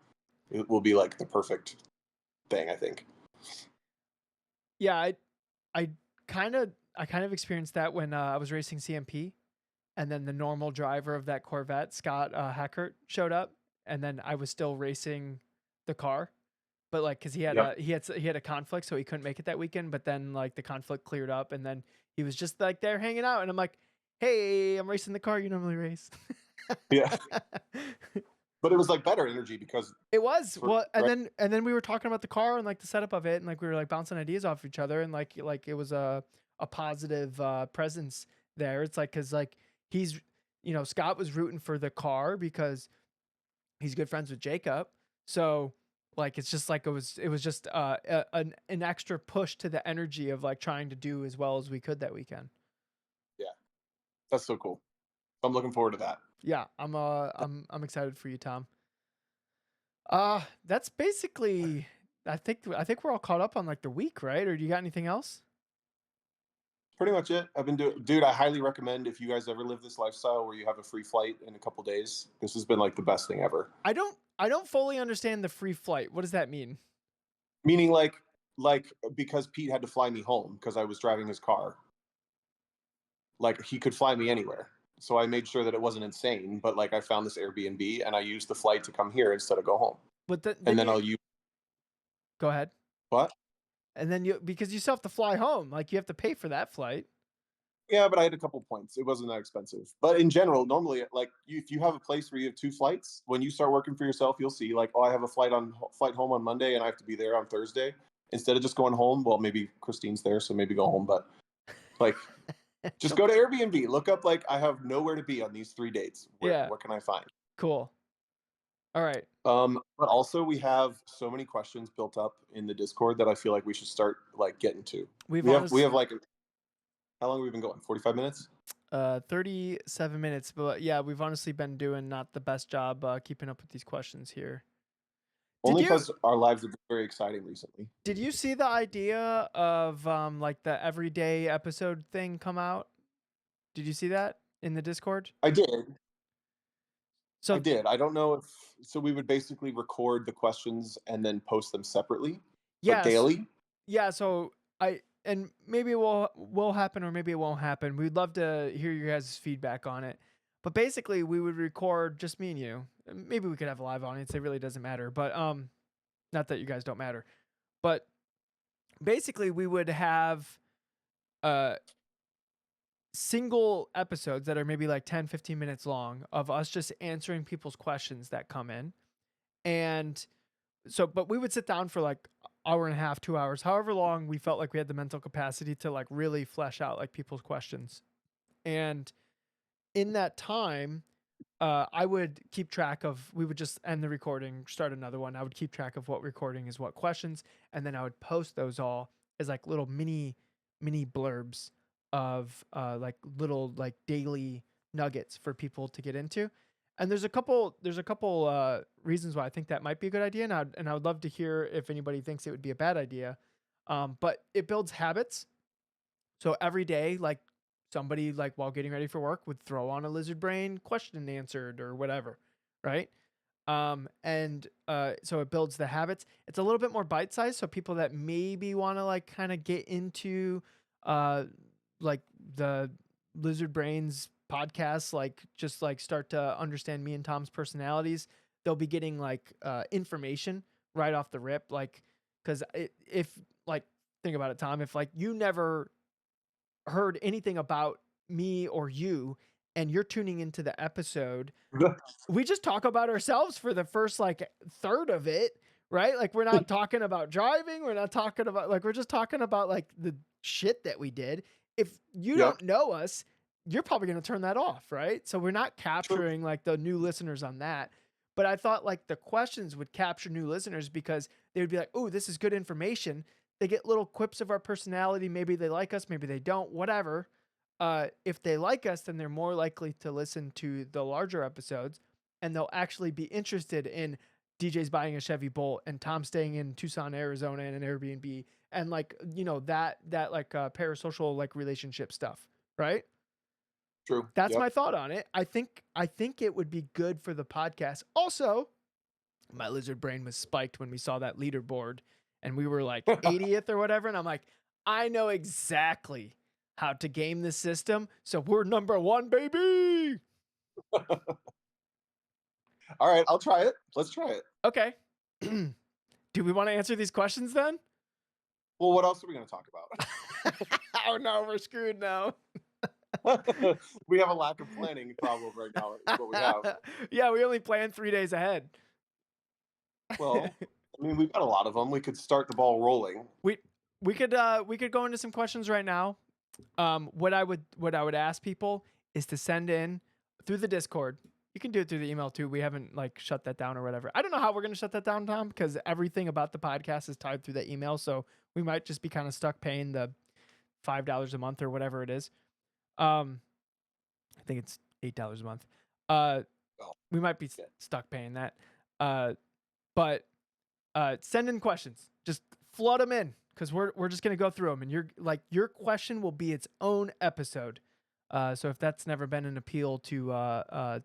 it will be like the perfect thing, I think. Yeah, I I kind of experienced that when I was racing CMP, and then the normal driver of that Corvette, Scott Hackert, showed up, and then I was still racing the car, but like because Yep. he had a conflict, so he couldn't make it that weekend. But then like the conflict cleared up, and then he was just like there hanging out, and I'm like, hey, I'm racing the car you normally race. Yeah. But it was like better energy because It was well, right. and then we were talking about the car and like the setup of it, and like we were like bouncing ideas off each other, and like it was a positive presence there. It's like because like he's Scott was rooting for the car because he's good friends with Jacob, so like it's just like it was just an extra push to the energy of like trying to do as well as we could that weekend. Yeah, that's so cool. I'm looking forward to that. Yeah, I'm excited for you, Tom. That's basically. I think we're all caught up on like the week, right? Or do you got anything else? Pretty much it. I've been doing, dude. I highly recommend if you guys ever live this lifestyle where you have a free flight in a couple days. This has been like the best thing ever. I don't fully understand the free flight. What does that mean? Meaning like because Pete had to fly me home because I was driving his car. Like he could fly me anywhere. So I made sure that it wasn't insane, but like I found this Airbnb and I used the flight to come here instead of go home. But And then then you I'll use go ahead. what? And then you because you still have to fly home, like you have to pay for that flight. Yeah, but I had a couple points. It wasn't that expensive. But in general, normally, like if you have a place where you have two flights, when you start working for yourself, you'll see like, oh, I have a flight home on Monday, and I have to be there on Thursday. Instead of just going home, well, maybe Christine's there, so maybe go home. But like, just go to Airbnb. Look up like I have nowhere to be on these 3 dates. Where Yeah, what can I find? cool. All right. But also we have so many questions built up in the Discord that I feel like we should start like getting to. We've We honestly have like how long have we been going? 45 minutes? 37 minutes, but yeah, we've honestly been doing not the best job keeping up with these questions here. Only because our lives have been very exciting recently. Did you see the idea of like the everyday episode thing come out? Did you see that in the Discord? I did. So I did. I don't know if so we would basically record the questions and then post them separately, but yes, daily. yeah. So and maybe it will happen or maybe it won't happen. We'd love to hear your guys' feedback on it. But basically, we would record just me and you. Maybe we could have a live audience. It really doesn't matter. But not that you guys don't matter. But basically, we would have uh single episodes that are maybe like 10, 15 minutes long of us just answering people's questions that come in. And so, but we would sit down for like hour and a half, 2 hours, however long we felt like we had the mental capacity to like really flesh out like people's questions. And in that time, I would keep track of, we would just end the recording, start another one. I would keep track of what recording is what questions. And then I would post those all as like little mini blurbs of like little like daily nuggets for people to get into. And there's a couple reasons why I think that might be a good idea. And I would love to hear if anybody thinks it would be a bad idea. But it builds habits. So every day, like somebody like while getting ready for work would throw on a lizard brain question answered or whatever, right? And so it builds the habits. It's a little bit more bite sized, so people that maybe want to like kind of get into uh like the lizard brains podcast, like just like start to understand me and Tom's personalities, they'll be getting like information right off the rip, like because if like think about it, Tom, if like you never heard anything about me or you and you're tuning into the episode, we just talk about ourselves for the first like third of it, right? Like we're not talking about driving, we're not talking about like we're just talking about like the shit that we did. If you Yep. don't know us, you're probably going to turn that off, right? So we're not True. capturing like the new listeners on that. But I thought like the questions would capture new listeners because they would be like, "Oh, this is good information." They get little quips of our personality. Maybe they like us, maybe they don't, whatever. If they like us, then they're more likely to listen to the larger episodes and they'll actually be interested in DJ's buying a Chevy Bolt and Tom's staying in Tucson, Arizona in an Airbnb, and like, you know, that like parasocial like relationship stuff, right? True. That's Yep. my thought on it. I think it would be good for the podcast. Also, my lizard brain was spiked when we saw that leaderboard and we were like 80th or whatever, and I'm like, I know exactly how to game this system, so we're number 1, baby. All right, I'll try it. Let's try it. Okay. Do we want to answer these questions then? Well, what else are we going to talk about? Oh no, we're screwed now. We have a lack of planning problem right now. Is what we have. Yeah, we only plan 3 days ahead. Well, I mean, we've got a lot of them. We could start the ball rolling. We could go into some questions right now. What I would ask people is to send in through the Discord. You can do it through the email too. We haven't like shut that down or whatever. I don't know how we're gonna shut that down, Tom, because everything about the podcast is tied through that email. So we might just be kind of stuck paying the $5 a month or whatever it is. I think it's $8 a month. We might be stuck paying that. But send in questions. Just flood them in because we're just gonna go through them, and your question will be its own episode. So if that's never been an appeal to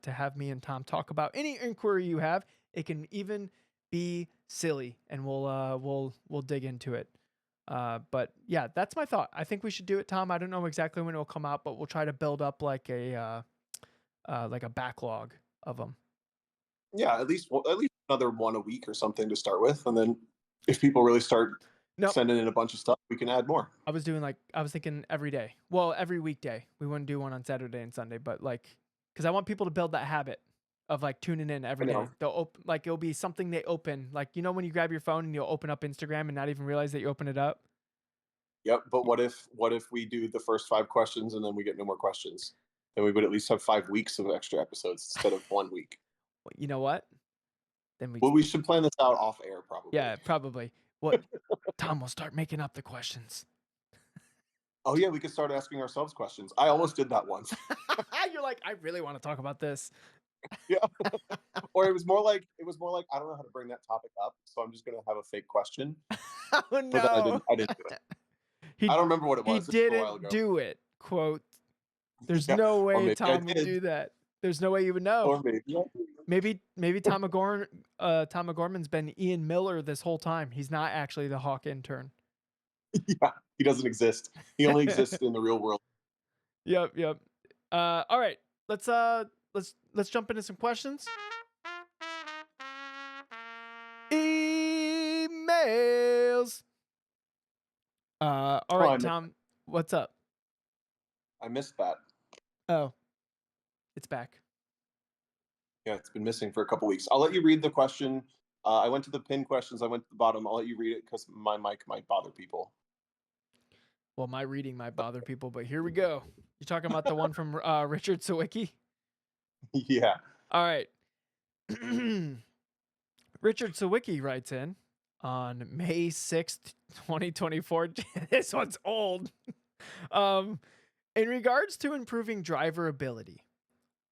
have me and Tom talk about any inquiry you have, it can even be silly, and we'll dig into it. But yeah, that's my thought. I think we should do it, Tom. I don't know exactly when it will come out, but we'll try to build up like a backlog of them. Yeah, at least another one a week or something to start with, and then if people really start sending in a bunch of stuff, we can add more. I was thinking every day. Well, every weekday. We wouldn't do one on Saturday and Sunday, but like, because I want people to build that habit of like tuning in every day. They'll it'll be something they open. Like, you know, when you grab your phone and you'll open up Instagram and not even realize that you open it up. Yep. But what if we do the first 5 questions and then we get no more questions? Then we would at least have 5 weeks of extra episodes instead of 1 week. Well, you know what? Then we should plan this out off air, probably. Yeah, probably. What? Tom will start making up the questions. Oh yeah, we could start asking ourselves questions. I almost did that once. You're like, I really want to talk about this. Yeah. Or it was more like I don't know how to bring that topic up, so I'm just gonna have a fake question. Oh no! But I didn't do it. I don't remember what it was. He didn't do it. Quote. There's no way Tom would do that. There's no way you would know. Or maybe Tom McGorman's been Ian Miller this whole time. He's not actually the Hawk intern. Yeah, he doesn't exist. He only exists in the real world. Yep. All right, let's jump into some questions. Emails. All right, Tom, what's up? I missed that. Oh, it's back. Yeah, it's been missing for a couple weeks. I'll let you read the question. I went to the pin questions. I went to the bottom. I'll let you read it because my mic might bother people. Well, my reading might bother people, but here we go. You're talking about the one from Richard Sawicki? Yeah. All right. Richard Sawicki writes in on May 6th, 2024. This one's old. In regards to improving driver ability,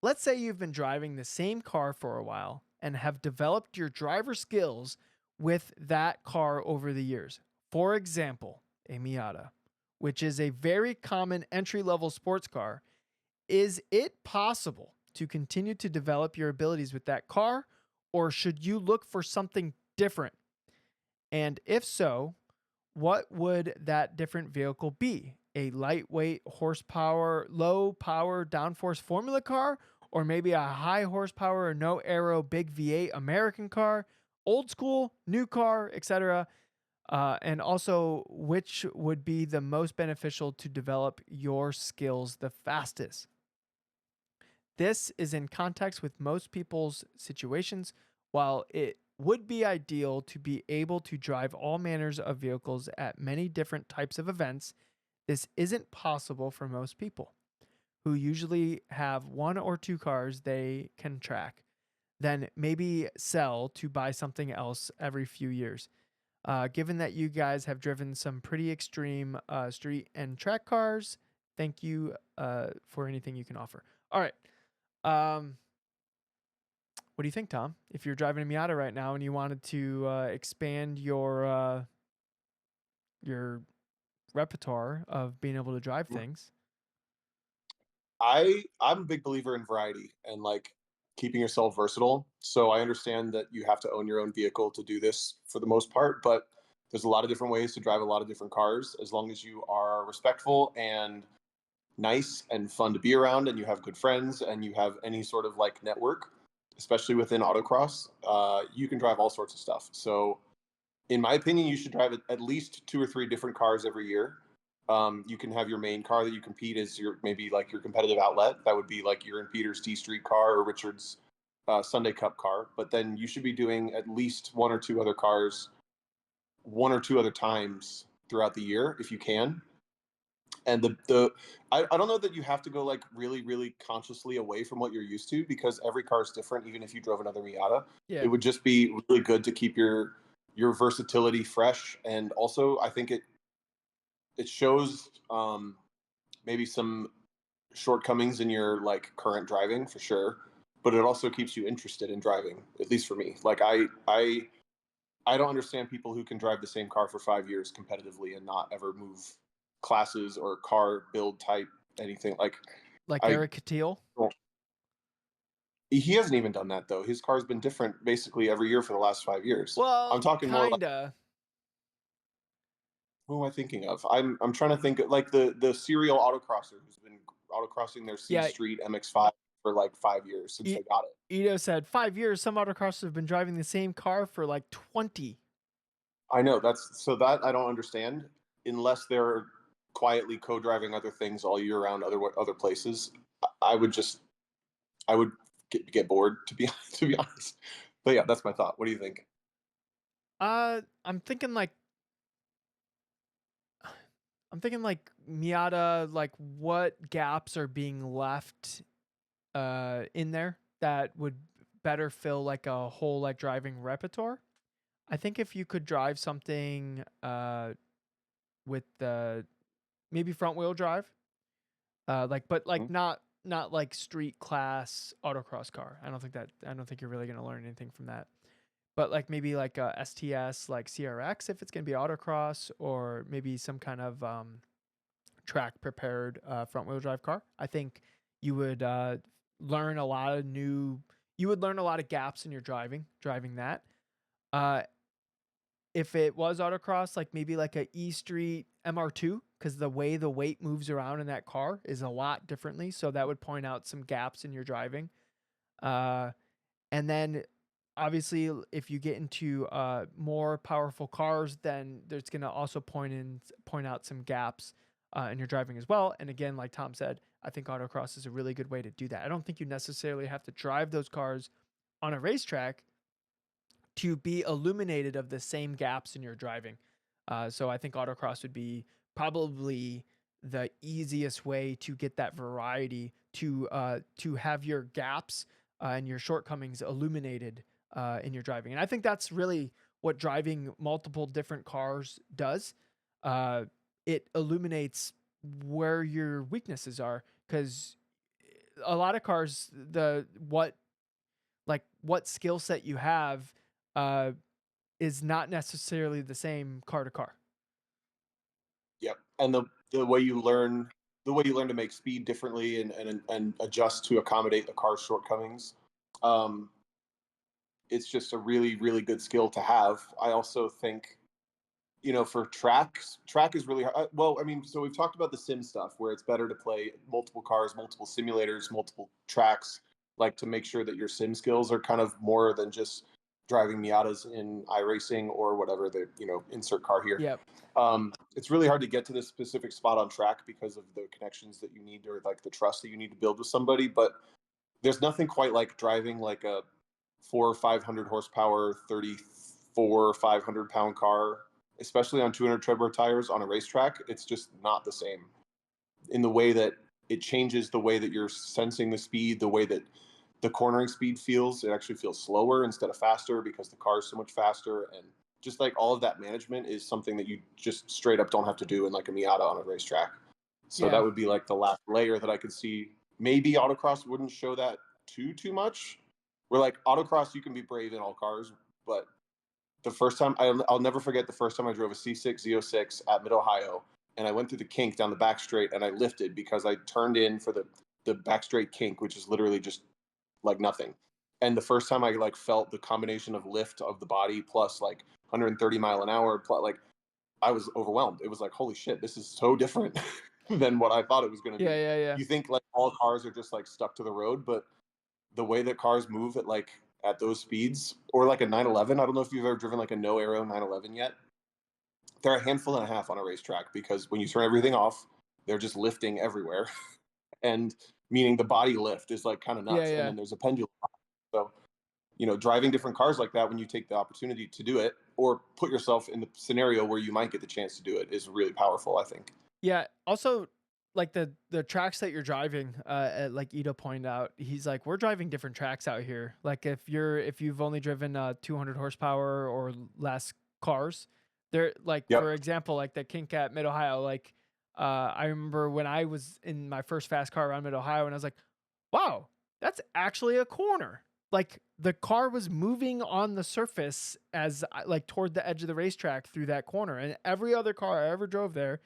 let's say you've been driving the same car for a while and have developed your driver skills with that car over the years. For example, a Miata, which is a very common entry-level sports car. Is it possible to continue to develop your abilities with that car, or should you look for something different? And if so, what would that different vehicle be? A lightweight horsepower, low power downforce formula car, or maybe a high horsepower or no aero big V8 American car, old school, new car, etc. And also, which would be the most beneficial to develop your skills the fastest? This is in context with most people's situations. While it would be ideal to be able to drive all manners of vehicles at many different types of events, this isn't possible for most people, who usually have 1 or 2 cars they can track, then maybe sell to buy something else every few years. Given that you guys have driven some pretty extreme street and track cars, thank you for anything you can offer. All right. What do you think, Tom? If you're driving a Miata right now and you wanted to expand your repertoire of being able to drive things. I'm a big believer in variety and like keeping yourself versatile. So I understand that you have to own your own vehicle to do this for the most part, but there's a lot of different ways to drive a lot of different cars as long as you are respectful and nice and fun to be around and you have good friends and you have any sort of like network, especially within autocross. You can drive all sorts of stuff. So in my opinion, you should drive at least 2 or 3 different cars every year. You can have your main car that you compete as your maybe like your competitive outlet. That would be like your and Peter's T Street car or Richard's Sunday Cup car. But then you should be doing at least 1 or 2 other cars, 1 or 2 other times throughout the year if you can. And I don't know that you have to go like really really consciously away from what you're used to because every car is different. Even if you drove another Miata, Yeah. it would just be really good to keep your versatility fresh. And also, I think it shows maybe some shortcomings in your like current driving for sure, but it also keeps you interested in driving. At least for me, like I don't understand people who can drive the same car for 5 years competitively and not ever move classes or car build type anything. Like I Eric Catil. he hasn't even done that though. His car's been different basically every year for the last 5 years. I'm Well, talking more like kinda. who am I thinking of? I'm trying to think of, like the serial autocrosser who's been autocrossing their C Yeah. Street MX5 for like 5 years since they got it. Ito said 5 years. Some autocrossers have been driving the same car for like 20. I know that I don't understand unless they're quietly co-driving other things all year round, other places. I would just I would get bored to be to be honest. But yeah, that's my thought. What do you think? I'm thinking like Miata, like what gaps are being left in there that would better fill like a whole like driving repertoire. I think if you could drive something with the maybe front wheel drive, but like Hmm? not like street class autocross car. I don't think you're really gonna learn anything from that. But like maybe like a STS like CRX if it's gonna be autocross, or maybe some kind of track prepared front wheel drive car. I think you would learn a lot of new. You would learn a lot of gaps in your driving that. Uh, if it was autocross, like maybe like a E Street MR2, because the way the weight moves around in that car is a lot differently. So that would point out some gaps in your driving. Uh, and then obviously, if you get into more powerful cars, then there's going to also point out some gaps in your driving as well. And again, like Tom said, I think autocross is a really good way to do that. I don't think you necessarily have to drive those cars on a racetrack to be illuminated of the same gaps in your driving. So I think autocross would be probably the easiest way to get that variety to have your gaps and your shortcomings illuminated in your driving. And I think that's really what driving multiple different cars does. It illuminates where your weaknesses are, because a lot of cars, what skill set you have uh, is not necessarily the same car to car. Yep. And the way you learn to make speed differently and adjust to accommodate the car's shortcomings. Um, it's just a really really good skill to have. I also think for track is really hard. Well, I mean, so we've talked about the sim stuff where it's better to play multiple cars, multiple simulators, multiple tracks, like to make sure that your sim skills are kind of more than just driving Miatas in iRacing or whatever the insert car here. Yep. It's really hard to get to this specific spot on track because of the connections that you need or like the trust that you need to build with somebody. But there's nothing quite like driving like a 4 or 500 horsepower, 34 or 500 pound car, especially on 200 tread wear tires on a racetrack. It's just not the same in the way that it changes the way that you're sensing the speed, the way that the cornering speed feels. It actually feels slower instead of faster because the car is so much faster. And just like all of that management is something that you just straight up don't have to do in like a Miata on a racetrack. So Yeah. that would be like the last layer that I could see. Maybe autocross wouldn't show that too much, We're like autocross, you can be brave in all cars, but the first time I'll never forget the first time I drove a C6 Z06 at Mid Ohio, and I went through the kink down the back straight, and I lifted because I turned in for the back straight kink, which is literally just like nothing. And the first time I like felt the combination of lift of the body plus like 130 mph, plus like I was overwhelmed. It was like, holy shit, this is so different than what I thought it was going to Yeah, be. yeah, yeah. You think like all cars are just like stuck to the road, but the way that cars move at like at those speeds, or like a 911, I don't know if you've ever driven like a no aero 911 yet. They're a handful and a half on a racetrack because when you turn everything off, they're just lifting everywhere. And meaning the body lift is like kind of Yeah, nuts. And yeah. then there's a pendulum. So, driving different cars like that when you take the opportunity to do it or put yourself in the scenario where you might get the chance to do it is really powerful, I think. Yeah. Also, like the tracks that you're driving, like Ito pointed out, he's like, we're driving different tracks out here. Like if you've only driven 200 horsepower or less cars, they're like, Yep. for example, like the kink at Mid Ohio. Like, I remember when I was in my first fast car around Mid Ohio, and I was like, wow, that's actually a corner. Like the car was moving on the surface as like toward the edge of the racetrack through that corner, and every other car I ever drove there,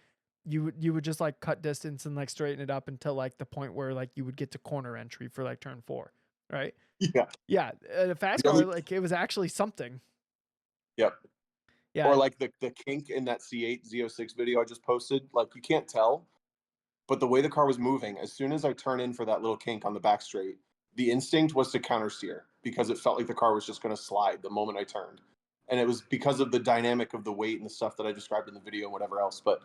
you would just like cut distance and like straighten it up until like the point where like you would get to corner entry for like turn 4, right? Yeah. Yeah, the fast The car, only, like it was actually something. yep. Yeah, Or like the kink in that C8 Z06 video I just posted, like you can't tell, but the way the car was moving, as soon as I turn in for that little kink on the back straight, the instinct was to counter steer because it felt like the car was just going to slide the moment I turned. And it was because of the dynamic of the weight and the stuff that I described in the video and whatever else. But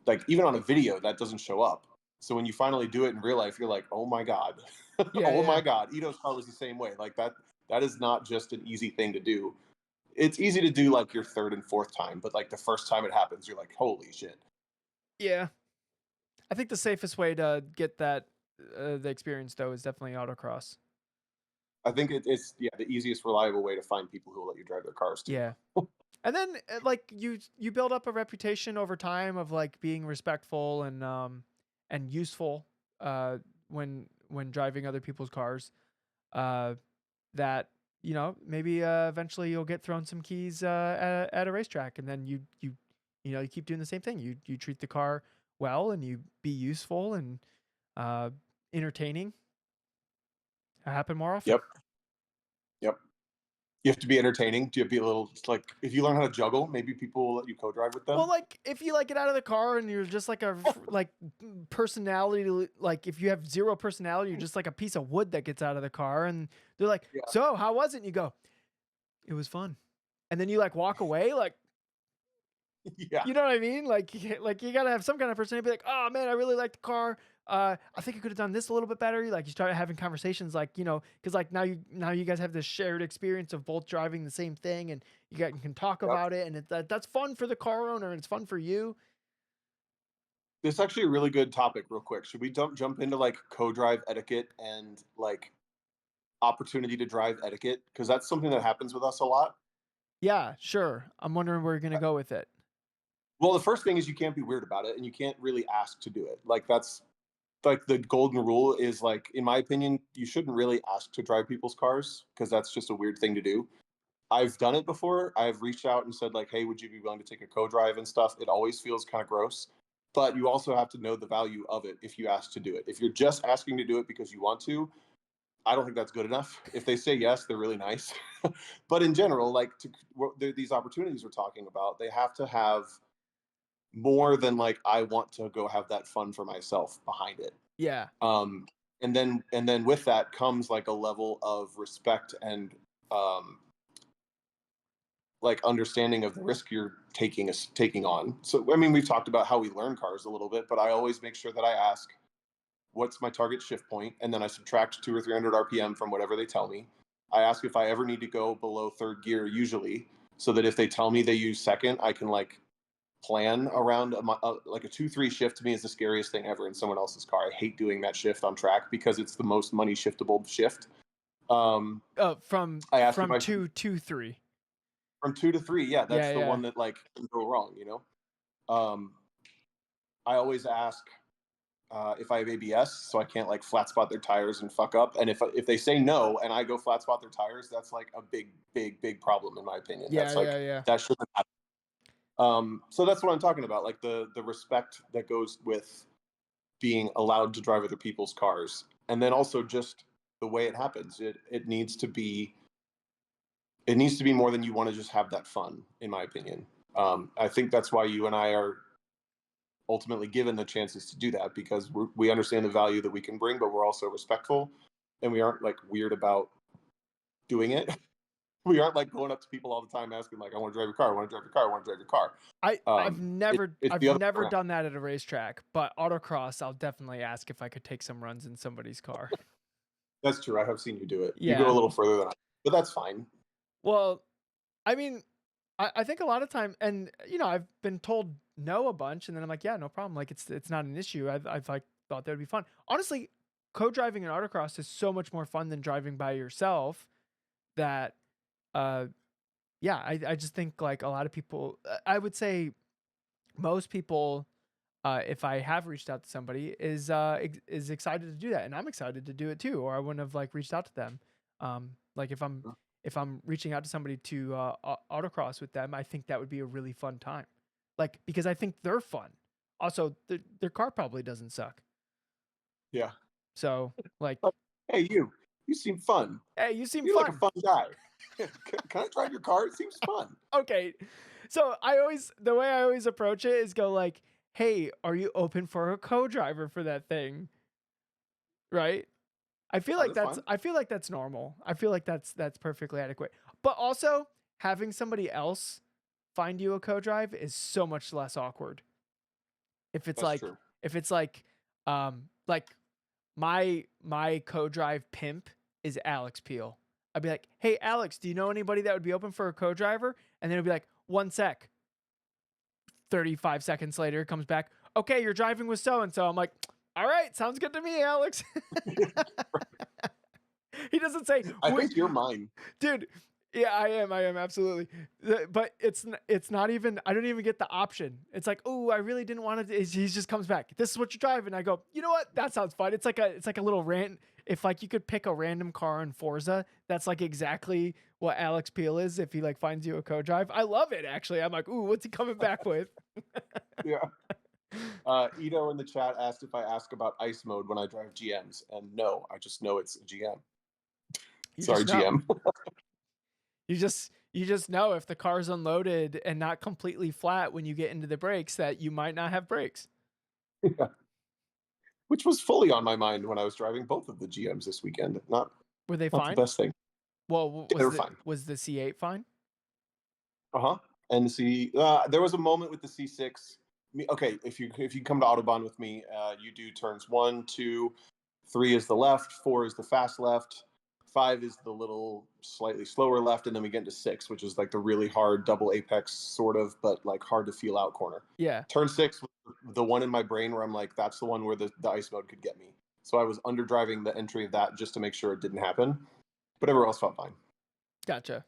like even on a video, that doesn't show up. So when you finally do it in real life, you're like, oh my God. yeah, Oh yeah, my God. Ito's car was the same way. Like that is not just an easy thing to do. It's easy to do like your third and fourth time, but like the first time it happens, you're like, holy shit. yeah. I think the safest way to get that the experience though is definitely autocross. I think it's the easiest reliable way to find people who will let you drive their cars too. Yeah. And then like you build up a reputation over time of like being respectful and useful when driving other people's cars. That maybe eventually you'll get thrown some keys at a racetrack, and then you keep doing the same thing. You treat the car well, and you be useful and uh, entertaining. It happen more often. Yep. Yep. You have to be entertaining. Do you have to be a little like if you learn how to juggle, maybe people will let you co-drive with Well, them. like if you like get out of the car and you're just like like personality, like if you have zero personality, you're just like a piece of wood that gets out of the car, and they're like, Yeah. "So how was it?" And you go, "It was fun," and then you like walk away, like. Yeah. You know what I mean? Like you gotta have some kind of personality. Be like, oh man, I really like the car. I think I could have done this a little bit better. Like you start having conversations, like because like now you guys have this shared experience of both driving the same thing, and you guys can talk Yep. about it, and that's fun for the car owner, and it's fun for you. This is actually a really good topic, real quick. Should we jump into like co-drive etiquette and like opportunity to drive etiquette? Because that's something that happens with us a lot. Yeah, sure. I'm wondering where you're gonna go with it. Well, the first thing is you can't be weird about it and you can't really ask to do it. Like that's like the golden rule is like in my opinion, you shouldn't really ask to drive people's cars because that's just a weird thing to do. I've done it before. I've reached out and said like, "Hey, would you be willing to take a co-drive and stuff?" It always feels kind of gross, but you also have to know the value of it if you ask to do it. If you're just asking to do it because you want to, I don't think that's good enough. If they say yes, they're really nice. But in general, like these opportunities we're talking about, they have to have more than like I want to go have that fun for myself behind it. Yeah, Um, and then with that comes like a level of respect and um, like understanding of the risk you're taking on. So I mean, we've talked about how we learn cars a little bit, but I always make sure that I ask, "What's my target shift point?" And then I subtract 200 or 300 RPM from whatever they tell me. I ask if I ever need to go below third gear, usually, so that if they tell me they use second, I can like plan around like a 2-3 shift. To me is the scariest thing ever in someone else's car. I hate doing that shift on track because it's the most money shiftable shift. Um, from I ask if from I 2 to 3. from 2 to 3. Yeah, that's Yeah, the yeah, one that like can go wrong. Um, I always ask if I have ABS, so I can't like flat spot their tires and fuck up. And if they say no and I go flat spot their tires, that's like a big problem in my opinion. Yeah, That's like yeah. that shouldn't happen. So that's what I'm talking about, like the respect that goes with being allowed to drive other people's cars, and then also just the way it happens. It needs to be more than you want to just have that fun, in my opinion. I think that's why you and I are ultimately given the chances to do that, because we understand the value that we can bring, but we're also respectful, and we aren't like weird about doing it. We aren't like going up to people all the time asking like, I want to drive your car, I want to drive your car, I want to drive your car. I've never it's the other way around. done that at a racetrack, but autocross I'll definitely ask if I could take some runs in somebody's car. That's true. I have seen you do it. Yeah. You go a little further than I, but that's fine. Well, I mean, I think a lot of time, and you know, I've been told no a bunch, and then I'm like, yeah, no problem. Like it's not an issue. I've like thought that would be fun. Honestly, co-driving in autocross is so much more fun than driving by yourself. That, yeah, I just think like a lot of people, I would say most people, if I have reached out to somebody, is excited to do that, and I'm excited to do it too, or I wouldn't have like reached out to them. Like if I'm reaching out to somebody to autocross with them, I think that would be a really fun time. Like because I think they're fun. Also, their car probably doesn't suck. Yeah. So like, hey, you seem fun. Hey, you seem You're fun. like a fun guy. Can I drive your car? It seems fun. Okay. So the way I always approach it is go like, hey, are you open for a co-driver for that thing? Right? I feel like that's normal. I feel like that's perfectly adequate. But also having somebody else find you a co-drive is so much less awkward. If it's That's true. like my co-drive pimp is Alex Peel. I'd be like, hey, Alex, do you know anybody that would be open for a co-driver? And then it'd be like, 1 sec. 35 seconds later, it comes back, okay, you're driving with so-and-so. I'm like, all right, sounds good to me, Alex. He doesn't say, I think you're mine. Dude, yeah, I am absolutely. But it's not even, I don't even get the option. It's like, oh, I really didn't want to. He just comes back. This is what you're driving. I go, you know what? That sounds fun. It's like a little rant. If like you could pick a random car in Forza, that's like exactly what Alex Peel is. If he like finds you a co-drive, I love it. Actually, I'm like, ooh, what's he coming back with? Yeah. Ito in the chat asked if I ask about ice mode when I drive GMs, and no, I just know it's a GM. Sorry, GM. You just know if the car's unloaded and not completely flat when you get into the brakes that you might not have brakes. Yeah. Which was fully on my mind when I was driving both of the GMs this weekend. Were they not fine? The best thing. Well, they were fine. Was the C8 fine? And there was a moment with the C6. Okay, if you come to Autobahn with me, you do turns 1, 2, 3 is the left, 4 is the fast left, 5 is the little slightly slower left, and then we get into 6, which is like the really hard double apex sort of, but like hard to feel out corner. Yeah. Turn 6 was the one in my brain where I'm like, that's the one where the ice mode could get me. So I was underdriving the entry of that just to make sure it didn't happen. But everywhere else felt fine. Gotcha.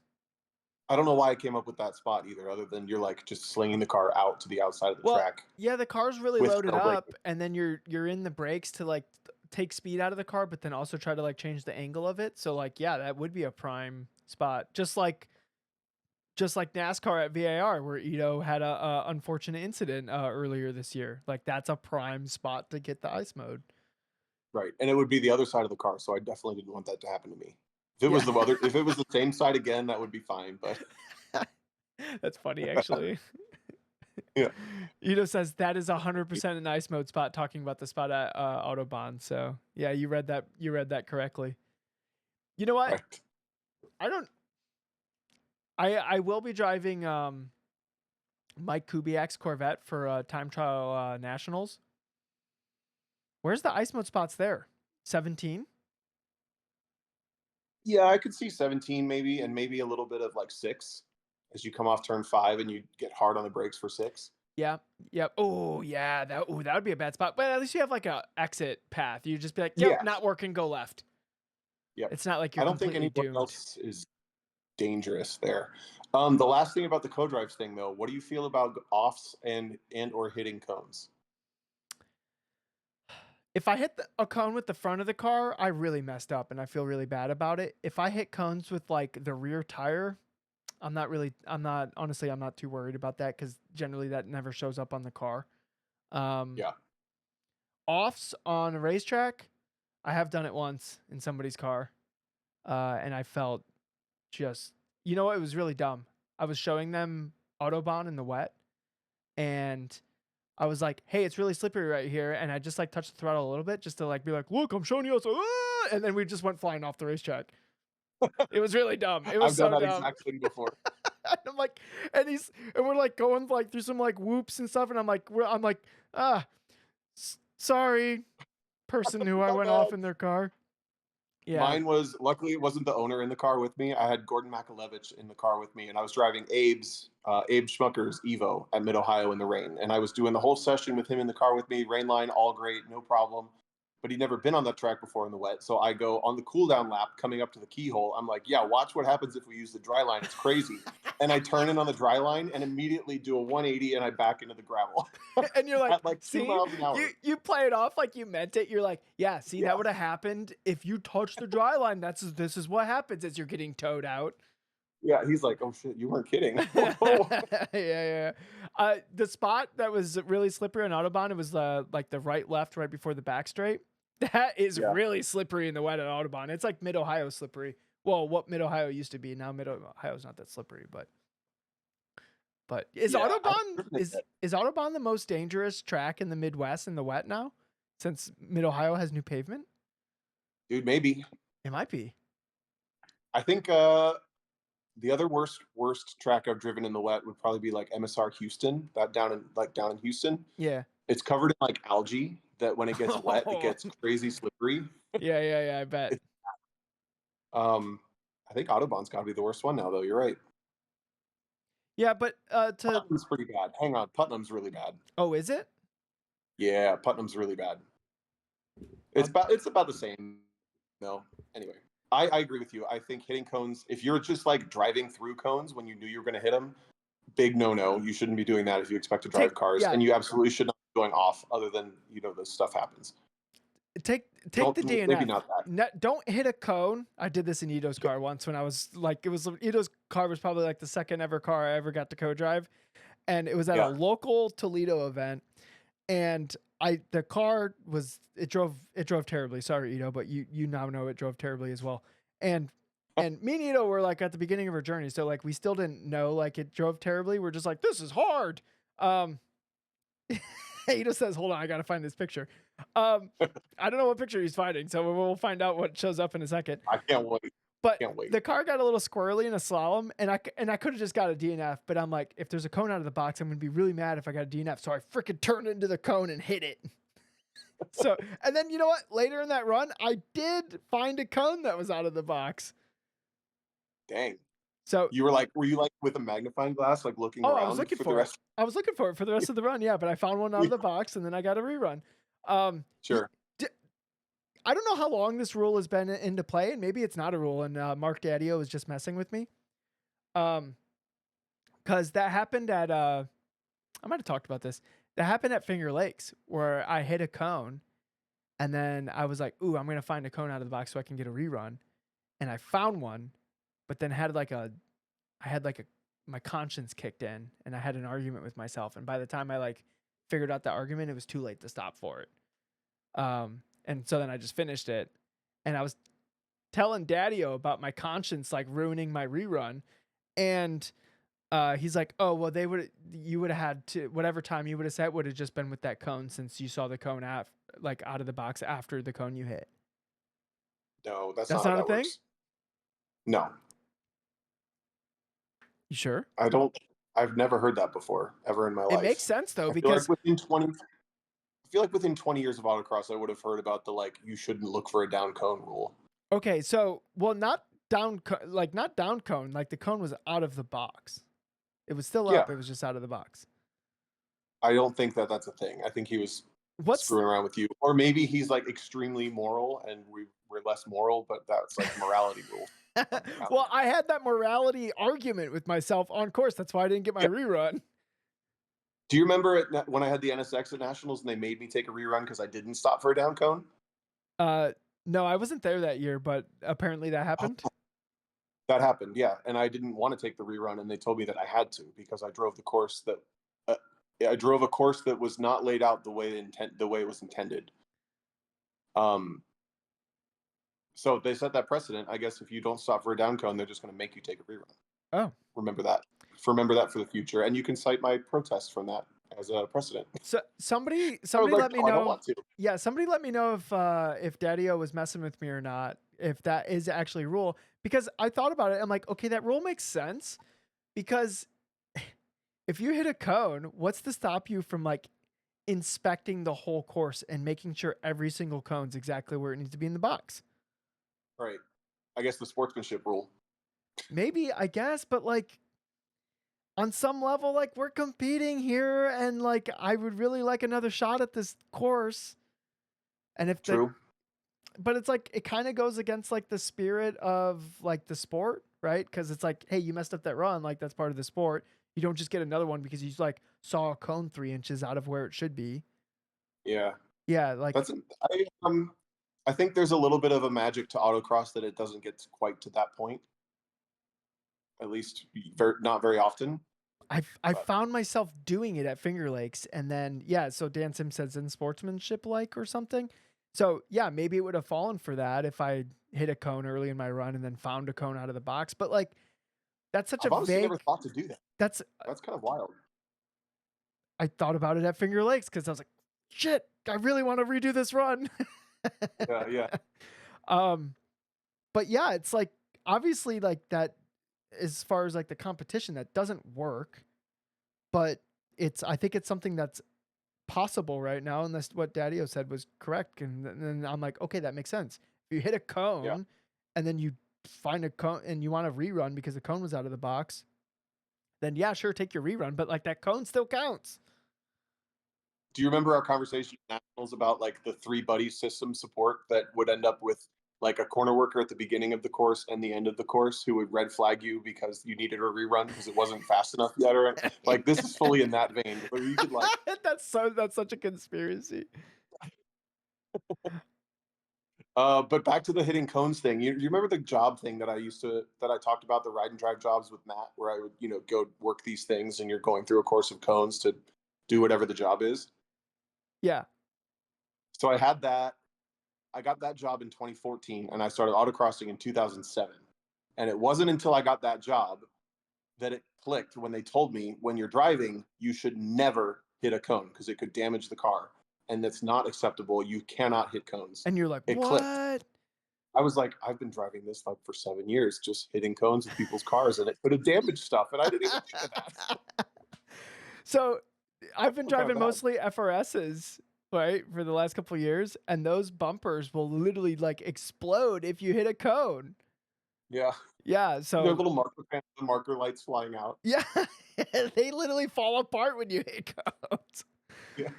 I don't know why I came up with that spot either, other than you're like just slinging the car out to the outside of the track. Yeah, the car's really loaded up, and then you're in the brakes to like take speed out of the car, but then also try to like change the angle of it. So like, yeah, that would be a prime spot. Just like NASCAR at VAR, where Ito had a unfortunate incident earlier this year. Like that's a prime spot to get the ice mode. Right, and it would be the other side of the car, so I definitely didn't want that to happen to me. If it was if it was the same side again, that would be fine. But that's funny, actually. Yeah. Ito says that is 100% an ice mode spot, talking about the spot at Autobahn. So yeah, you read that correctly. You know what? Right. I will be driving Mike Kubiak's Corvette for time trial nationals. Where's the ice mode spots there? 17? Yeah, I could see 17 maybe, and maybe a little bit of like 6 as you come off turn 5 and you get hard on the brakes for 6. Yeah. Yep. Oh yeah. That would be a bad spot. But at least you have like a exit path. You just be like, yep, not working, go left. Yep. It's not like you're. I don't think anyone else is dangerous there. The last thing about the co-drives thing though, what do you feel about offs and or hitting cones? If I hit a cone with the front of the car, I really messed up and I feel really bad about it. If I hit cones with like the rear tire, honestly, I'm not too worried about that because generally that never shows up on the car. Yeah. Offs on a racetrack, I have done it once in somebody's car. And I felt just, you know what? It was really dumb. I was showing them Autobahn in the wet and I was like, hey, it's really slippery right here. And I just like touched the throttle a little bit just to like be like, look, I'm showing you. And then we just went flying off the racetrack. It was really dumb. It was I've done so that dumb. exact thing before. And I'm like, and we're like going like through some like whoops and stuff. And I'm like, sorry, person who I went off in their car. Yeah. Mine was, luckily it wasn't the owner in the car with me. I had Gordon Makalevich in the car with me, and I was driving Abe Schmucker's Evo at Mid Ohio in the rain. And I was doing the whole session with him in the car with me, rain line, all great, no problem. But he'd never been on that track before in the wet. So I go on the cool down lap coming up to the keyhole. I'm like, yeah, watch what happens if we use the dry line. It's crazy. And I turn in on the dry line and immediately do a 180 and I back into the gravel. And you're like, at like 2 see, miles an hour. you play it off like you meant it. You're like, yeah, see, that would have happened if you touch the dry line. This is what happens as you're getting towed out. Yeah, he's like, oh shit, you weren't kidding. Yeah. The spot that was really slippery on Autobahn, it was like the right left right before the back straight. That is really slippery in the wet at Autobahn. It's like Mid Ohio slippery. Well, what Mid Ohio used to be. Now Mid Ohio's not that slippery, but is Autobahn the most dangerous track in the Midwest in the wet now? Since Mid Ohio has new pavement? Dude, maybe. It might be. I think the other worst track I've driven in the wet would probably be like MSR Houston, that down in Houston. Yeah. It's covered in like algae that when it gets wet, it gets crazy slippery. Yeah, I bet. I think Autobahn's got to be the worst one now, though. You're right. Yeah, but Putnam's pretty bad. Hang on, Putnam's really bad. Oh, is it? Yeah, Putnam's really bad. It's about the same. No, anyway, I agree with you. I think hitting cones, if you're just like driving through cones when you knew you were going to hit them, big no. You shouldn't be doing that if you expect to drive cars, and you absolutely should not be going off. Other than this stuff happens. Take the DNF. Maybe not that. Don't hit a cone. I did this in Ito's car once when I was like, Ito's car was probably like the second ever car I ever got to co-drive, and it was at a local Toledo event, and the car was it drove terribly. Sorry, Ito, but you now know it drove terribly as well. And me and Ito were like at the beginning of our journey, so like we still didn't know like it drove terribly. We're just like, this is hard. Ito says, hold on, I gotta find this picture. I don't know what picture he's finding, so we'll find out what shows up in a second. I can't wait. But the car got a little squirrely in a slalom, and I could have just got a DNF, but I'm like, if there's a cone out of the box, I'm gonna be really mad if I got a DNF. So I freaking turned into the cone and hit it. So, and then you know what? Later in that run, I did find a cone that was out of the box. Dang. So were you like with a magnifying glass, like looking around? I was looking for it. I was looking for it for the rest of the run, yeah, but I found one out of the box, and then I got a rerun. Sure. I don't know how long this rule has been into play, and maybe it's not a rule, and Mark Daddio is just messing with me. Because that happened at I might have talked about this. That happened at Finger Lakes, where I hit a cone, and then I was like, "Ooh, I'm gonna find a cone out of the box so I can get a rerun," and I found one, but then my conscience kicked in, and I had an argument with myself, and by the time I like figured out the argument, it was too late to stop for it. And so then I just finished it, and I was telling Daddio about my conscience like ruining my rerun, and he's like, "Oh well, you would have had to whatever time you would have set would have just been with that cone since you saw the cone out of the box after the cone you hit." No, that's not how a thing. Works. No. You sure? I've never heard that before ever in my life. It makes sense though, I because feel like within 20 years of autocross, I would have heard about the you shouldn't look for a down cone rule. Okay, so not down cone, like the cone was out of the box. It was still up. It was just out of the box. I don't think that's a thing. I think he was screwing around with you, or maybe he's like extremely moral and we're less moral, but that's like morality rule. Well, I had that morality argument with myself on course. That's why I didn't get my rerun. Do you remember when I had the NSX at Nationals and they made me take a rerun because I didn't stop for a down cone? No, I wasn't there that year, but apparently that happened. That happened, yeah. And I didn't want to take the rerun, and they told me that I had to because I drove the course that I drove a course that was not laid out the way it was intended. So they set that precedent. I guess if you don't stop for a down cone, they're just going to make you take a rerun. Oh, Remember that. Remember that for the future, and you can cite my protest from that as a precedent. so somebody like, let me "No, I don't know. want to." Yeah, somebody let me know if Daddy-O was messing with me or not. If that is actually a rule, because I thought about it. I'm like, okay, that rule makes sense because if you hit a cone, what's to stop you from like inspecting the whole course and making sure every single cone's exactly where it needs to be in the box? Right. I guess the sportsmanship rule. Maybe, I guess, but like on some level, like we're competing here and like I would really like another shot at this course. And if the True. but it's like it kind of goes against like the spirit of like the sport, right? Because it's like, hey, you messed up that run, like that's part of the sport. You don't just get another one because you like saw a cone 3 inches out of where it should be. Yeah. Yeah, like That's I think there's a little bit of a magic to autocross that it doesn't get quite to that point. At least not very often. I But found myself doing it at Finger Lakes, and then yeah, so Dan Sim says in sportsmanship like or something. So yeah, maybe it would have fallen for that if I hit a cone early in my run and then found a cone out of the box. But like that's such a I've honestly vague. never thought to do that. That's That's kind of wild. I thought about it at Finger Lakes because I was like, shit, I really want to redo this run. Yeah. But yeah, it's like obviously like that as far as like the competition that doesn't work, but I think it's something that's possible right now, and that's what Daddy-O said was correct. And then I'm like, okay, that makes sense. If you hit a cone Yeah. and then you find a cone and you want to rerun because the cone was out of the box, then yeah, sure, take your rerun, but like that cone still counts. Do you remember our conversation at Nationals about like the 3 buddy system support that would end up with like a corner worker at the beginning of the course and the end of the course who would red flag you because you needed a rerun because it wasn't fast enough yet? Or like this is fully in that vein where you could like that's such a conspiracy. but back to the hitting cones thing. You remember the job thing that I talked about, the ride and drive jobs with Matt, where I would, go work these things and you're going through a course of cones to do whatever the job is. Yeah. So I got that job in 2014 and I started autocrossing in 2007. And it wasn't until I got that job that it clicked when they told me when you're driving, you should never hit a cone because it could damage the car. And that's not acceptable. You cannot hit cones. And you're like, it what? Clicked. I was like, I've been driving this like for 7 years, just hitting cones with people's cars, and it could have damaged stuff, and I didn't even think of that. So I've been driving mostly FRSs, right, for the last couple of years, and those bumpers will literally like explode if you hit a cone. Yeah. Yeah. So they're little marker lights flying out. Yeah, they literally fall apart when you hit cones. Yeah.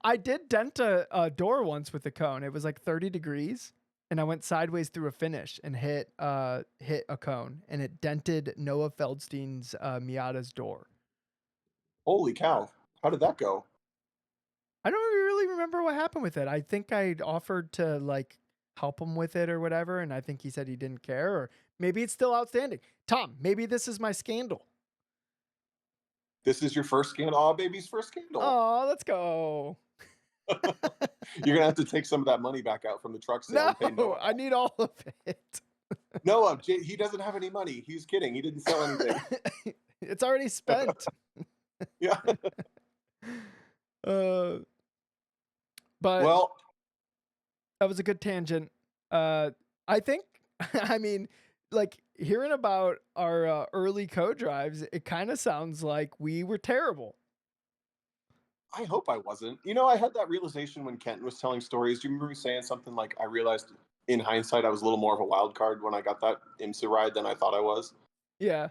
I did dent a door once with a cone. It was like 30 degrees, and I went sideways through a finish and hit a cone, and it dented Noah Feldstein's Miata's door. Holy cow! How did that go? I don't really remember what happened with it. I think I'd offered to like help him with it or whatever, and I think he said he didn't care, or maybe it's still outstanding. Tom, maybe this is my scandal. This is your first scandal? Oh, baby's first scandal. Oh, let's go. You're gonna have to take some of that money back out from the truck sale. No, and pay Noah. I need all of it. Noah, he doesn't have any money. He's kidding. He didn't sell anything. It's already spent. Yeah. But well, that was a good tangent. I think, I mean, like hearing about our early co-drives, it kind of sounds like we were terrible. I hope I wasn't. I had that realization when Kenton was telling stories. Do you remember me saying something like, I realized in hindsight I was a little more of a wild card when I got that IMSA ride than I thought I was? Yeah.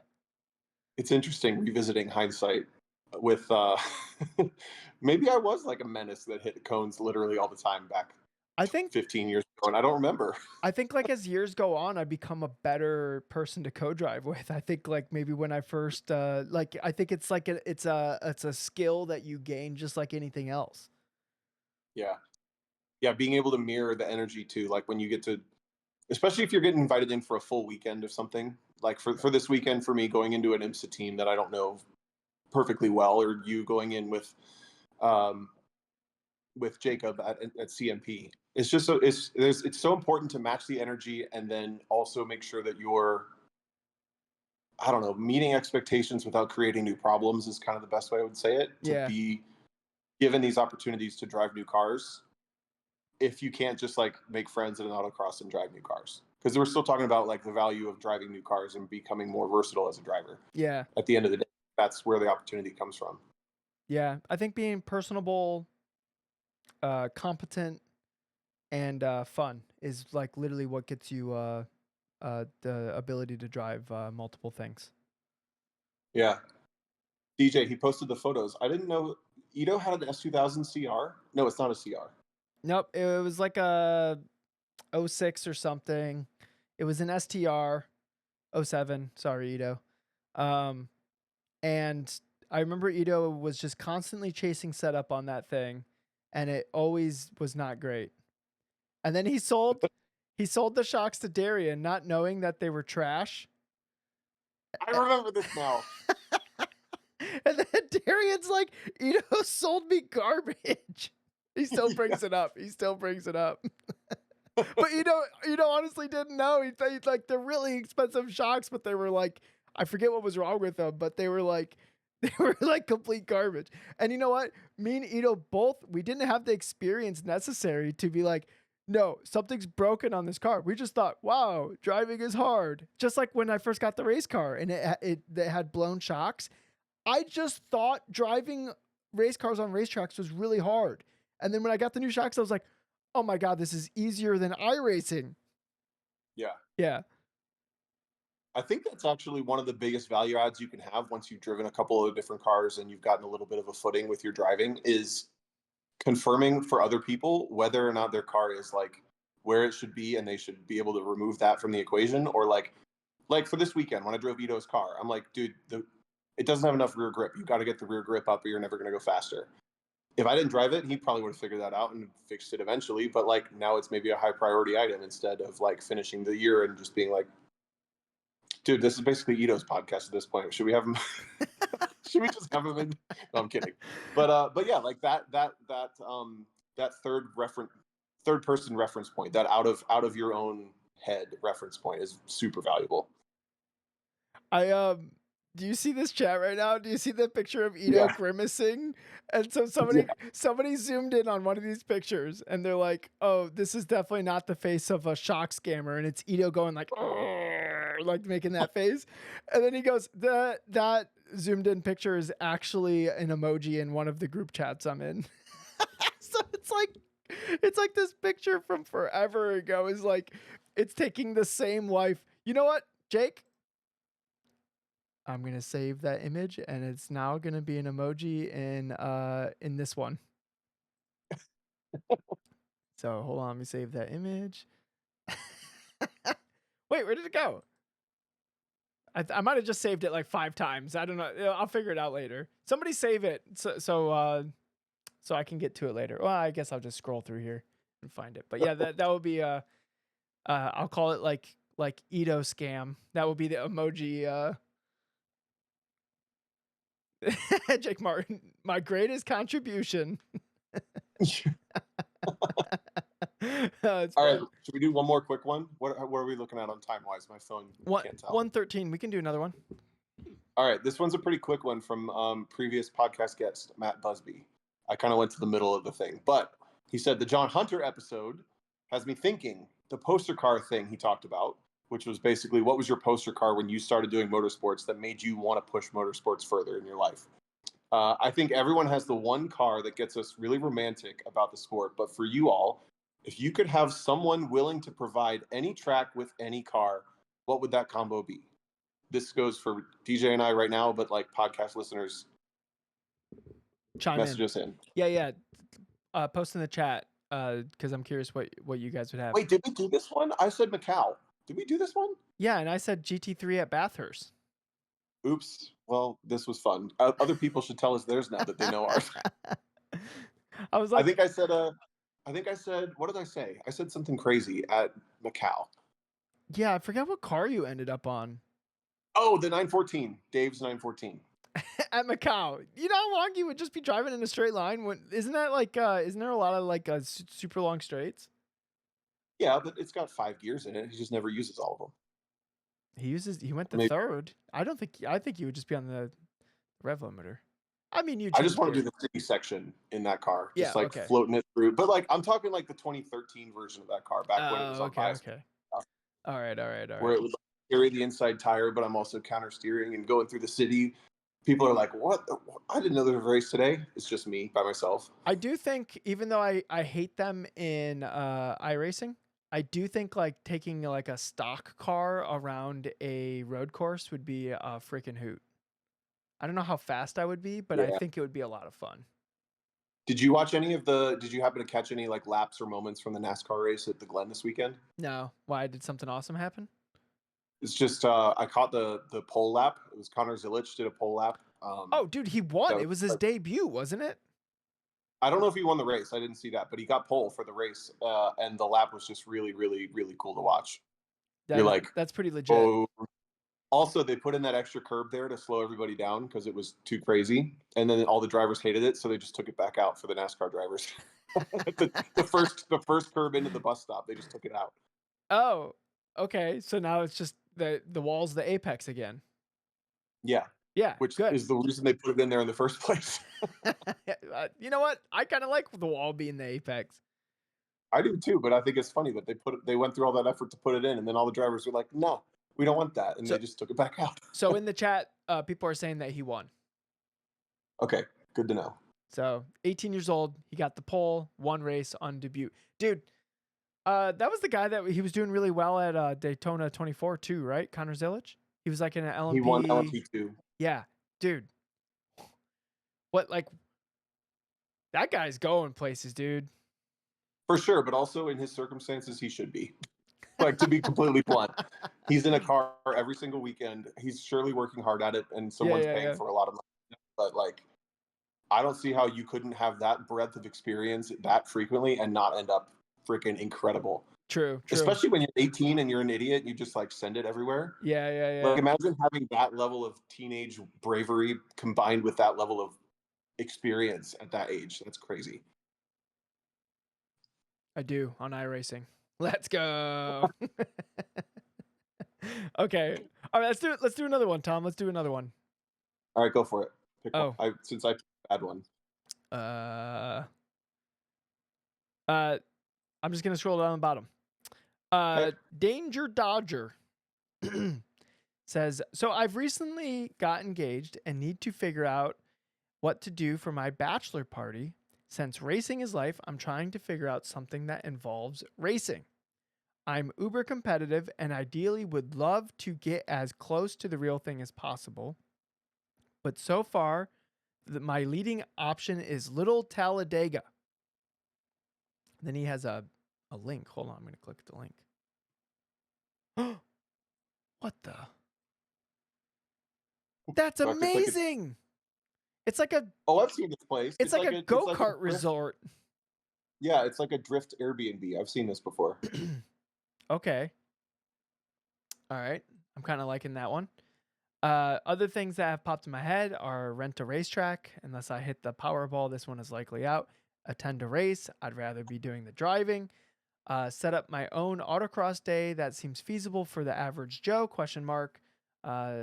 It's interesting revisiting hindsight with maybe I was like a menace that hit cones literally all the time back I think 15 years going? I don't remember. I think like as years go on, I become a better person to co-drive with. I think like maybe when I first like I think it's like it's a skill that you gain just like anything else. Yeah. Yeah, being able to mirror the energy too, like when you get to, especially if you're getting invited in for a full weekend of something, like for this weekend for me going into an IMSA team that I don't know perfectly well, or you going in um, with Jacob at CMP. It's just so it's so important to match the energy and then also make sure that you're, I don't know, meeting expectations without creating new problems is kind of the best way I would say it. To Yeah. be given these opportunities to drive new cars, if you can't just like make friends at an autocross and drive new cars, because we're still talking about like the value of driving new cars and becoming more versatile as a driver. Yeah. At the end of the day, that's where the opportunity comes from. Yeah. I think being personable, competent, and fun is like literally what gets you the ability to drive multiple things. Yeah. DJ, he posted the photos. I didn't know Ito had an S2000 CR. No, it's not a CR. Nope, it was like a 06 or something. It was an STR 07. Sorry, Ito. And I remember Ito was just constantly chasing setup on that thing, and it always was not great. And then he sold the shocks to Darian, not knowing that they were trash. I remember this now. And then Darian's like, Ito sold me garbage. He still brings it up. He still brings it up. But Ito honestly didn't know. He thought like they're really expensive shocks, but they were like, I forget what was wrong with them, but they were like complete garbage. And you know what? Me and Ito both, we didn't have the experience necessary to be like, no, something's broken on this car. We just thought, wow, driving is hard. Just like when I first got the race car and it had blown shocks. I just thought driving race cars on racetracks was really hard. And then when I got the new shocks, I was like, oh my God, this is easier than iRacing. Yeah. Yeah. I think that's actually one of the biggest value adds you can have once you've driven a couple of different cars and you've gotten a little bit of a footing with your driving, is confirming for other people whether or not their car is like where it should be and they should be able to remove that from the equation. Or like for this weekend when I drove Ito's car, I'm like, dude, it doesn't have enough rear grip. You got to get the rear grip up or you're never going to go faster. If I didn't drive it, he probably would have figured that out and fixed it eventually. But like now it's maybe a high priority item instead of like finishing the year and just being like, dude, this is basically Ito's podcast at this point. Should we have him? Should we just have him in? No, I'm kidding. But yeah, like that third person reference point, that out of your own head reference point is super valuable. Do you see this chat right now? Do you see the picture of Ito grimacing? And so somebody zoomed in on one of these pictures and they're like, oh, this is definitely not the face of a shock scammer. And it's Ito going like making that face. And then he goes, that zoomed in picture is actually an emoji in one of the group chats I'm in. So it's like this picture from forever ago is like, it's taking the same life. You know what, Jake? I'm going to save that image and it's now going to be an emoji in this one. So hold on, let me save that image. Wait, where did it go? I might have just saved it like 5 times. I don't know. I'll figure it out later. Somebody save it so I can get to it later. Well, I guess I'll just scroll through here and find it. But yeah, that would be I'll call it like Ito scam. That would be the emoji Jake Martin, my greatest contribution. All right, should we do one more quick one? What are we looking at on time wise? My phone can't tell. 1:13. We can do another one. All right, this one's a pretty quick one from previous podcast guest Matt Busby. I kind of went to the middle of the thing, but he said the John Hunter episode has me thinking the poster car thing he talked about, which was basically what was your poster car when you started doing motorsports that made you want to push motorsports further in your life. I think everyone has the one car that gets us really romantic about the sport, but for you all, if you could have someone willing to provide any track with any car, what would that combo be? This goes for DJ and I right now, but like podcast listeners, chime message us in. Yeah. Post in the chat. because I'm curious what you guys would have. Wait, did we do this one? I said Macau. Did we do this one? Yeah, and I said GT3 at Bathurst. Oops. Well, this was fun. Other people should tell us theirs now that they know ours. I was I like, think I said what did I say? I said something crazy at Macau. yeah, I forget what car you ended up on. Oh, the 914. Dave's 914. At Macau. You know how long you would just be driving in a straight line? Isn't that like isn't there a lot of like super long straights? Yeah, but it's got 5 gears in it. He just never uses all of them. He went the Maybe. third. I think you would just be on the rev limiter. I mean, I just want to do the city section in that car, just Yeah, okay. floating it through. But like, I'm talking like the 2013 version of that car, back when it was on bias. Okay. All right. Where it would carry the inside tire, but I'm also counter steering and going through the city. People are like, "What? I didn't know there was a race today." It's just me by myself. I do think, even though I hate them in iRacing, I do think like taking like a stock car around a road course would be a freaking hoot. I don't know how fast I would be, but I think it would be a lot of fun. Did you watch any of the? Did you happen to catch any like laps or moments from the NASCAR race at the Glen this weekend? No. Why? Did something awesome happen? It's just I caught the pole lap. It was Connor Zilic did a pole lap. Oh, dude, he won. It was his debut, wasn't it? I don't know if he won the race. I didn't see that, but he got pole for the race, and the lap was just really, really, really cool to watch. You're like, that's pretty legit. Oh. Also, they put in that extra curb there to slow everybody down because it was too crazy, and then all the drivers hated it, so they just took it back out for the NASCAR drivers. the first curb into the bus stop, they just took it out. Oh, okay. So now it's just the wall's the apex again. Yeah. Yeah, which good. is the reason they put it in there in the first place. You know what? I kind of like the wall being the apex. I do too, but I think it's funny that they went through all that effort to put it in, and then all the drivers were like, "No, we don't want that," and they just took it back out. So in the chat, people are saying that he won. Okay, good to know. So 18 years old, he got the pole, one race on debut. Dude, that was the guy that he was doing really well at Daytona 24 too, right? Connor Zilic? He was like in an LMP. He won LMP too. Yeah, dude. What, like, that guy's going places, dude. For sure, but also in his circumstances, he should be. Like, to be completely blunt, he's in a car every single weekend. He's surely working hard at it, and someone's paying for a lot of money. But like, I don't see how you couldn't have that breadth of experience that frequently and not end up freaking incredible. True. Especially when you're 18 and you're an idiot, and you just like send it everywhere. Yeah. Like, imagine having that level of teenage bravery combined with that level of experience at that age. That's crazy. I do on iRacing. Let's go. Okay. All right, let's do another one, Tom. Let's do another one. All right, go for it. Since I had one. I'm just gonna scroll down the bottom. Okay. Danger Dodger says, so I've recently got engaged and need to figure out what to do for my bachelor party. Since racing is life, I'm trying to figure out something that involves racing. I'm uber competitive and ideally would love to get as close to the real thing as possible. But so far, my leading option is Little Talladega. Then he has a link. Hold on, I'm going to click the link. What the? That's amazing. It's like a... Oh, I've seen this place. It's like a go-kart resort. Yeah, it's like a drift Airbnb. I've seen this before. Okay. All right. I'm kind of liking that one. Other things that have popped in my head are rent a racetrack. Unless I hit the Powerball, this one is likely out. Attend a race. I'd rather be doing the driving. Set up my own autocross day. That seems feasible for the average Joe, ?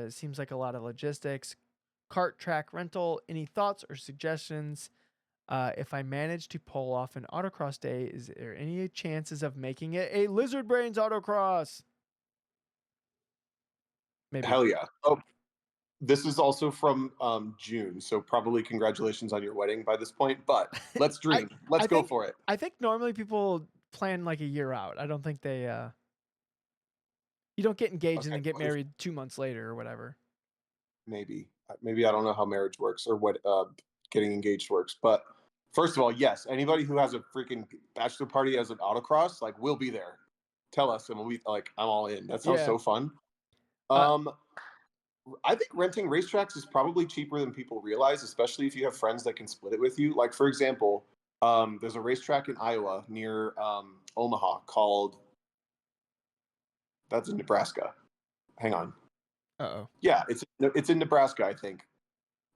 Seems like a lot of logistics. Kart track rental. Any thoughts or suggestions? If I manage to pull off an autocross day, is there any chances of making it a Lizard Brains autocross? Maybe. Hell yeah. Oh, this is also from June, so probably congratulations on your wedding by this point, but let's dream. Let's go for it. I think normally people plan like a year out. I don't think they... You don't get engaged and then get married 2 months later or whatever. Maybe I don't know how marriage works or what getting engaged works, but First of all, yes, anybody who has a freaking bachelor party as an autocross, like, we'll be there. Tell us, and I'm all in. That sounds Yeah. so fun. Uh, I think renting racetracks is probably cheaper than people realize, especially if you have friends that can split it with you. Like, for example, there's a racetrack in Iowa near Omaha called, that's in Nebraska. Hang on. uh-oh. Yeah, it's in Nebraska, I think,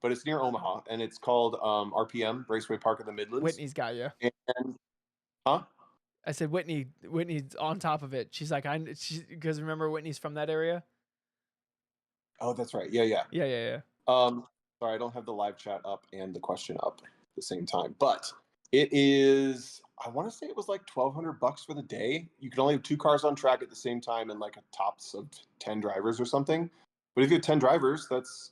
but it's near Omaha, and it's called RPM, Raceway Park of the Midlands. Whitney's got you. And huh? I said Whitney's on top of it. She's like, because remember Whitney's from that area? Oh, that's right. Yeah. Yeah. Sorry, I don't have the live chat up and the question up at the same time, but it is. I want to say it was like $1,200 for the day. You can only have 2 cars on track at the same time and like a tops of 10 drivers or something. But if you have 10 drivers, that's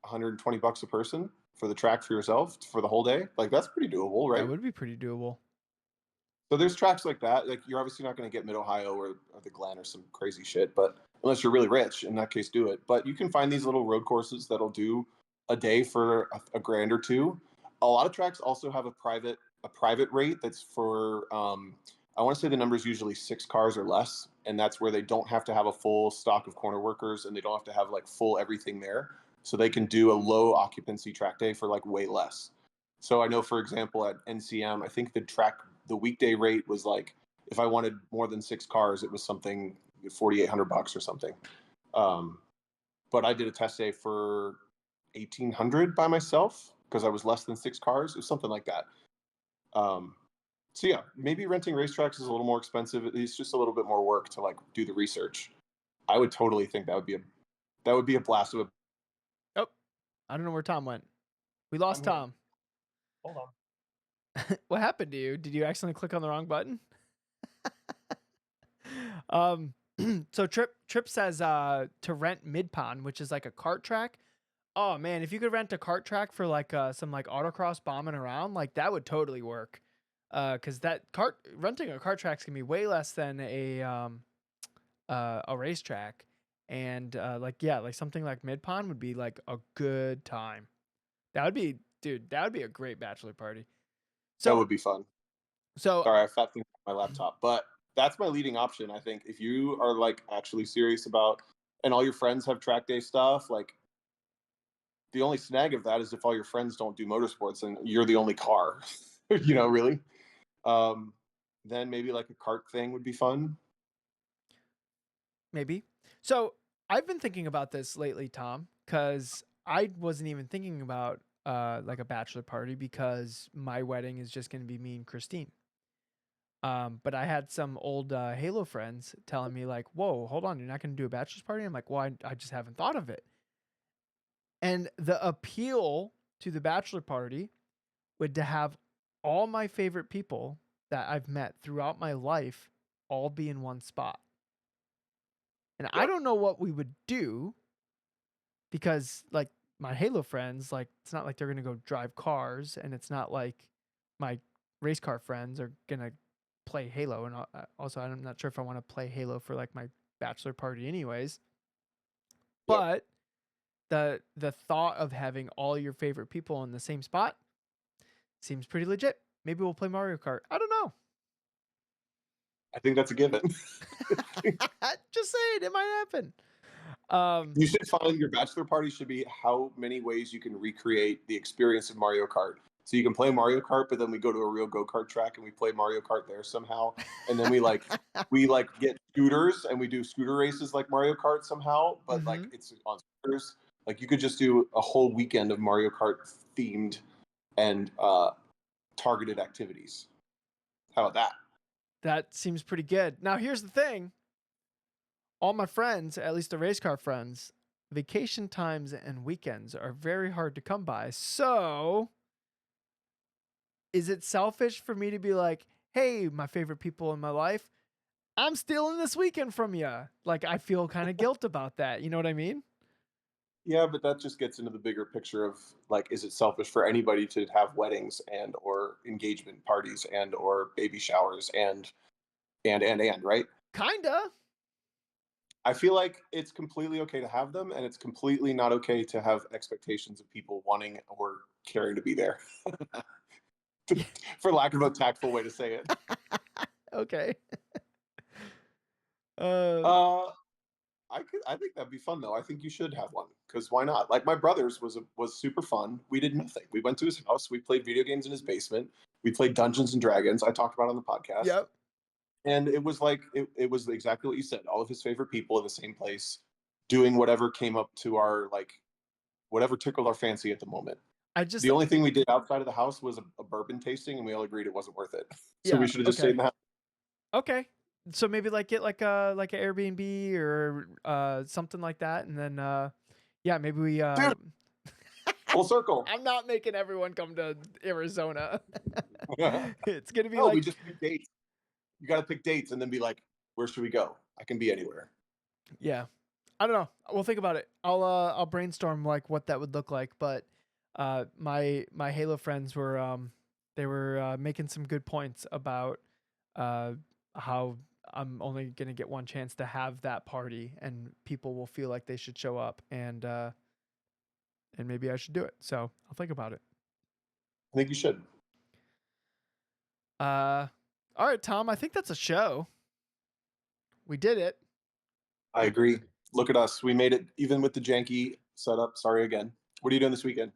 $120 a person for the track for yourself for the whole day. Like, that's pretty doable, right? That would be pretty doable. So there's tracks like that. Like, you're obviously not going to get Mid Ohio or the Glen or some crazy shit, but unless you're really rich, in that case, do it. But you can find these little road courses that'll do a day for a grand or two. A lot of tracks also have a private rate that's for I want to say the number is usually 6 cars or less, and that's where they don't have to have a full stock of corner workers and they don't have to have like full everything there. So they can do a low occupancy track day for like way less. So I know, for example, at NCM, I think the weekday rate was like, if I wanted more than 6 cars, it was something $4,800 or something. But I did a test day for 1,800 by myself because I was less than 6 cars. It was something like that. So yeah, maybe renting racetracks is a little more expensive. It's just a little bit more work to like do the research. I would totally think that would be a blast of a. Oh, I don't know where Tom went. We lost Tom. Hold on. What happened to you? Did you accidentally click on the wrong button? So Trip says to rent Mid-Pond, which is like a kart track. Oh man, if you could rent a kart track for like some like autocross bombing around, like that would totally work. Cause renting a kart track's gonna be way less than a racetrack. And like something like Mid-Pond would be like a good time. That would be a great bachelor party. So That would be fun. So sorry, I fat fingered my laptop, but that's my leading option. I think if you are like actually serious about, and all your friends have track day stuff, like the only snag of that is if all your friends don't do motorsports and you're the only car, really. Then maybe like a kart thing would be fun. Maybe. So I've been thinking about this lately, Tom, because I wasn't even thinking about like a bachelor party because my wedding is just going to be me and Christine. But I had some old Halo friends telling me like, "Whoa, hold on, you're not going to do a bachelor's party?" I'm like, "Well, I just haven't thought of it." And the appeal to the bachelor party would to have all my favorite people that I've met throughout my life all be in one spot. And I don't know what we would do because like my Halo friends, like it's not like they're going to go drive cars, and it's not like my race car friends are going to play Halo. And also I'm not sure if I want to play Halo for like my bachelor party anyways. But the thought of having all your favorite people in the same spot seems pretty legit. Maybe we'll play Mario Kart. I don't know. I think that's a given. Just saying, it might happen. You should find your bachelor party should be how many ways you can recreate the experience of Mario Kart. So you can play Mario Kart, but then we go to a real go-kart track and we play Mario Kart there somehow. And then we get scooters and we do scooter races like Mario Kart somehow, but like it's on scooters. Like you could just do a whole weekend of Mario Kart themed and targeted activities. How about that? That seems pretty good. Now here's the thing. All my friends, at least the race car friends, vacation times and weekends are very hard to come by. So is it selfish for me to be like, hey, my favorite people in my life, I'm stealing this weekend from you? Like, I feel kind of guilt about that. You know what I mean? Yeah, but that just gets into the bigger picture of like, is it selfish for anybody to have weddings and or engagement parties and or baby showers and right? Kinda. I feel like it's completely okay to have them, and it's completely not okay to have expectations of people wanting or caring to be there. For lack of a tactful way to say it. Okay. Uh, I think that'd be fun though. I think you should have one because why not? Like my brother's was super fun. We did nothing. We went to his house. We played video games in his basement. We played Dungeons and Dragons. I talked about on the podcast, Yep. and it was like it was exactly what you said. All of his favorite people in the same place, doing whatever came up to our like whatever tickled our fancy at the moment. I just The only thing we did outside of the house was a bourbon tasting, and we all agreed it wasn't worth it. So yeah. we should have just stayed Okay. in the house. Okay. So maybe like get like an Airbnb or something like that, and then yeah, maybe we Dude, full circle. I'm not making everyone come to Arizona. No, It's gonna be we like just pick dates. You got to pick dates and then be like, where should we go? I can be anywhere. yeah. I don't know. We'll think about it. I'll brainstorm like what that would look like, but my Halo friends were they were making some good points about how I'm only going to get one chance to have that party and people will feel like they should show up and maybe I should do it. So, I'll think about it. I think you should. All right, Tom, I think that's a show. We did it. I agree. Look at us. We made it even with the janky setup. Sorry again. What are you doing this weekend?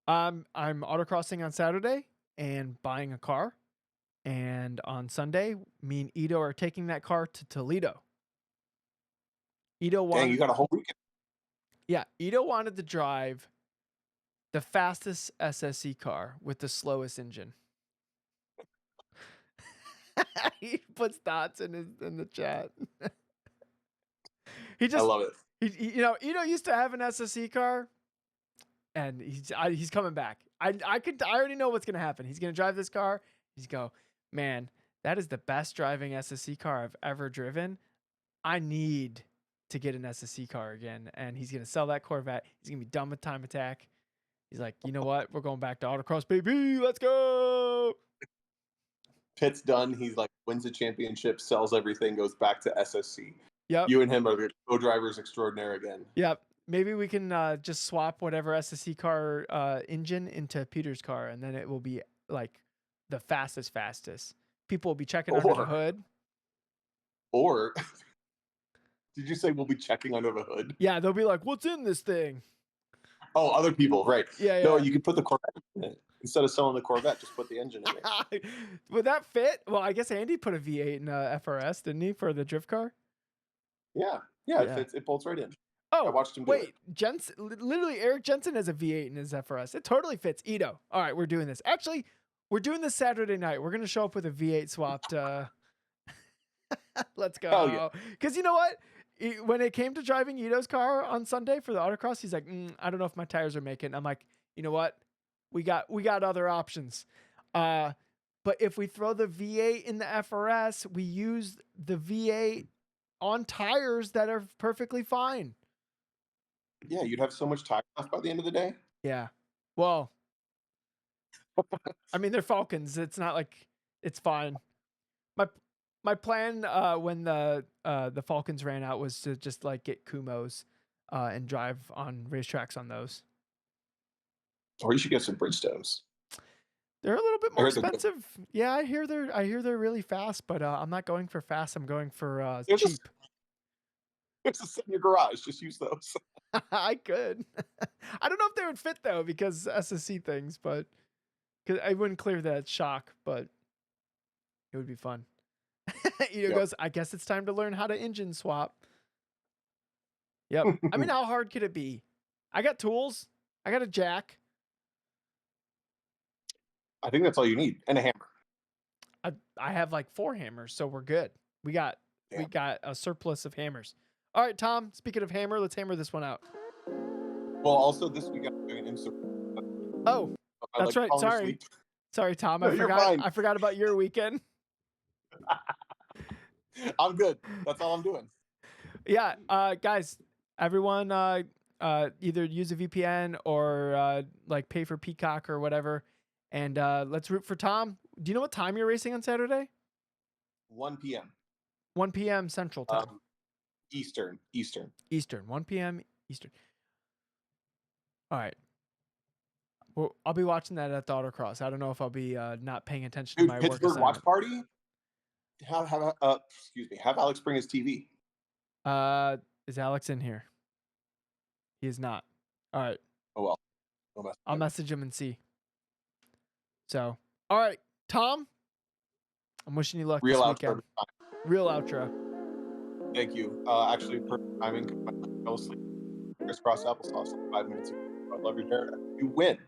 I'm autocrossing on Saturday and buying a car. And on Sunday, me and Ito are taking that car to Toledo. Ito Dang, wanted, you got a whole weekend. yeah, Ito wanted to drive the fastest SSE car with the slowest engine. He puts thoughts in the chat. He I just love it. he Ito used to have an SSE car, and he's coming back. I already know what's gonna happen. He's gonna drive this car. He's go, man, that is the best driving SSE car I've ever driven. I need to get an SSE car again. And he's going to sell that Corvette. He's going to be done with Time Attack. He's like, you know what? We're going back to autocross, baby. Let's go. Pitt's done. He's like wins the championship, sells everything, goes back to SSC. Yep. You and him are the co-drivers extraordinaire again. Yep. Maybe we can just swap whatever SSC car engine into Peter's car, and then it will be like the fastest. People will be checking under the hood. Or did you say we'll be checking under the hood? Yeah, they'll be like, what's in this thing? Oh, other people, right. Yeah. No, you could put the Corvette in it. Instead of selling the Corvette, just put the engine in it. Would that fit? Well, I guess Andy put a V8 in a FRS, didn't he, for the drift car? Yeah. It fits. It bolts right in. Oh, I watched him do it. Jensen, literally Eric Jensen has a V8 in his FRS. It totally fits. Ito. All right, we're doing this. Actually, we're doing this Saturday night. We're going to show up with a V8 swapped. Let's go. Hell yeah. Because you know what? When it came to driving Ito's car on Sunday for the autocross, he's like, I don't know if my tires are making. I'm like, you know what? We got other options. But if we throw the V8 in the FRS, we use the V8 on tires that are perfectly fine. Yeah, you'd have so much tire left by the end of the day. Yeah. Well, I mean, they're Falcons. It's not like it's fine. My plan when the Falcons ran out was to just like get Kumos and drive on racetracks on those. Or you should get some Bridgestones. They're a little bit more expensive. Yeah, I hear they're really fast, but I'm not going for fast. I'm going for cheap. There's a set in your garage. Just use those. I could. I don't know if they would fit though because SSC things, but because I wouldn't clear that shock, but it would be fun. Ito goes, I guess it's time to learn how to engine swap. Yep. I mean, how hard could it be? I got tools. I got a jack. I think that's all you need, and a hammer. I have like 4 hammers, so we're good. We got a surplus of hammers. All right, Tom. Speaking of hammer, let's hammer this one out. Well, also this week I'm doing an Insta. Oh, that's right. Sorry, Tom. No, I forgot about your weekend. I'm good. That's all I'm doing. Yeah, guys, everyone, either use a VPN or like pay for Peacock or whatever, and let's root for Tom. Do you know what time you're racing on Saturday? 1 p.m. 1 p.m. Central time. Eastern. 1 p.m. Eastern. All right. Well, I'll be watching that at the autocross. I don't know if I'll be not paying attention to Dude, my work Pittsburgh watch assignment. party. Have Alex bring his TV. Is Alex in here? He is not. All right. Oh well. No mess. I'll message him and see. So, all right, Tom. I'm wishing you luck Real this outro. weekend. Real outro. Thank you. Actually, perfect timing. I fell asleep. Crisscross applesauce. 5 minutes ago. I love your hair. You win.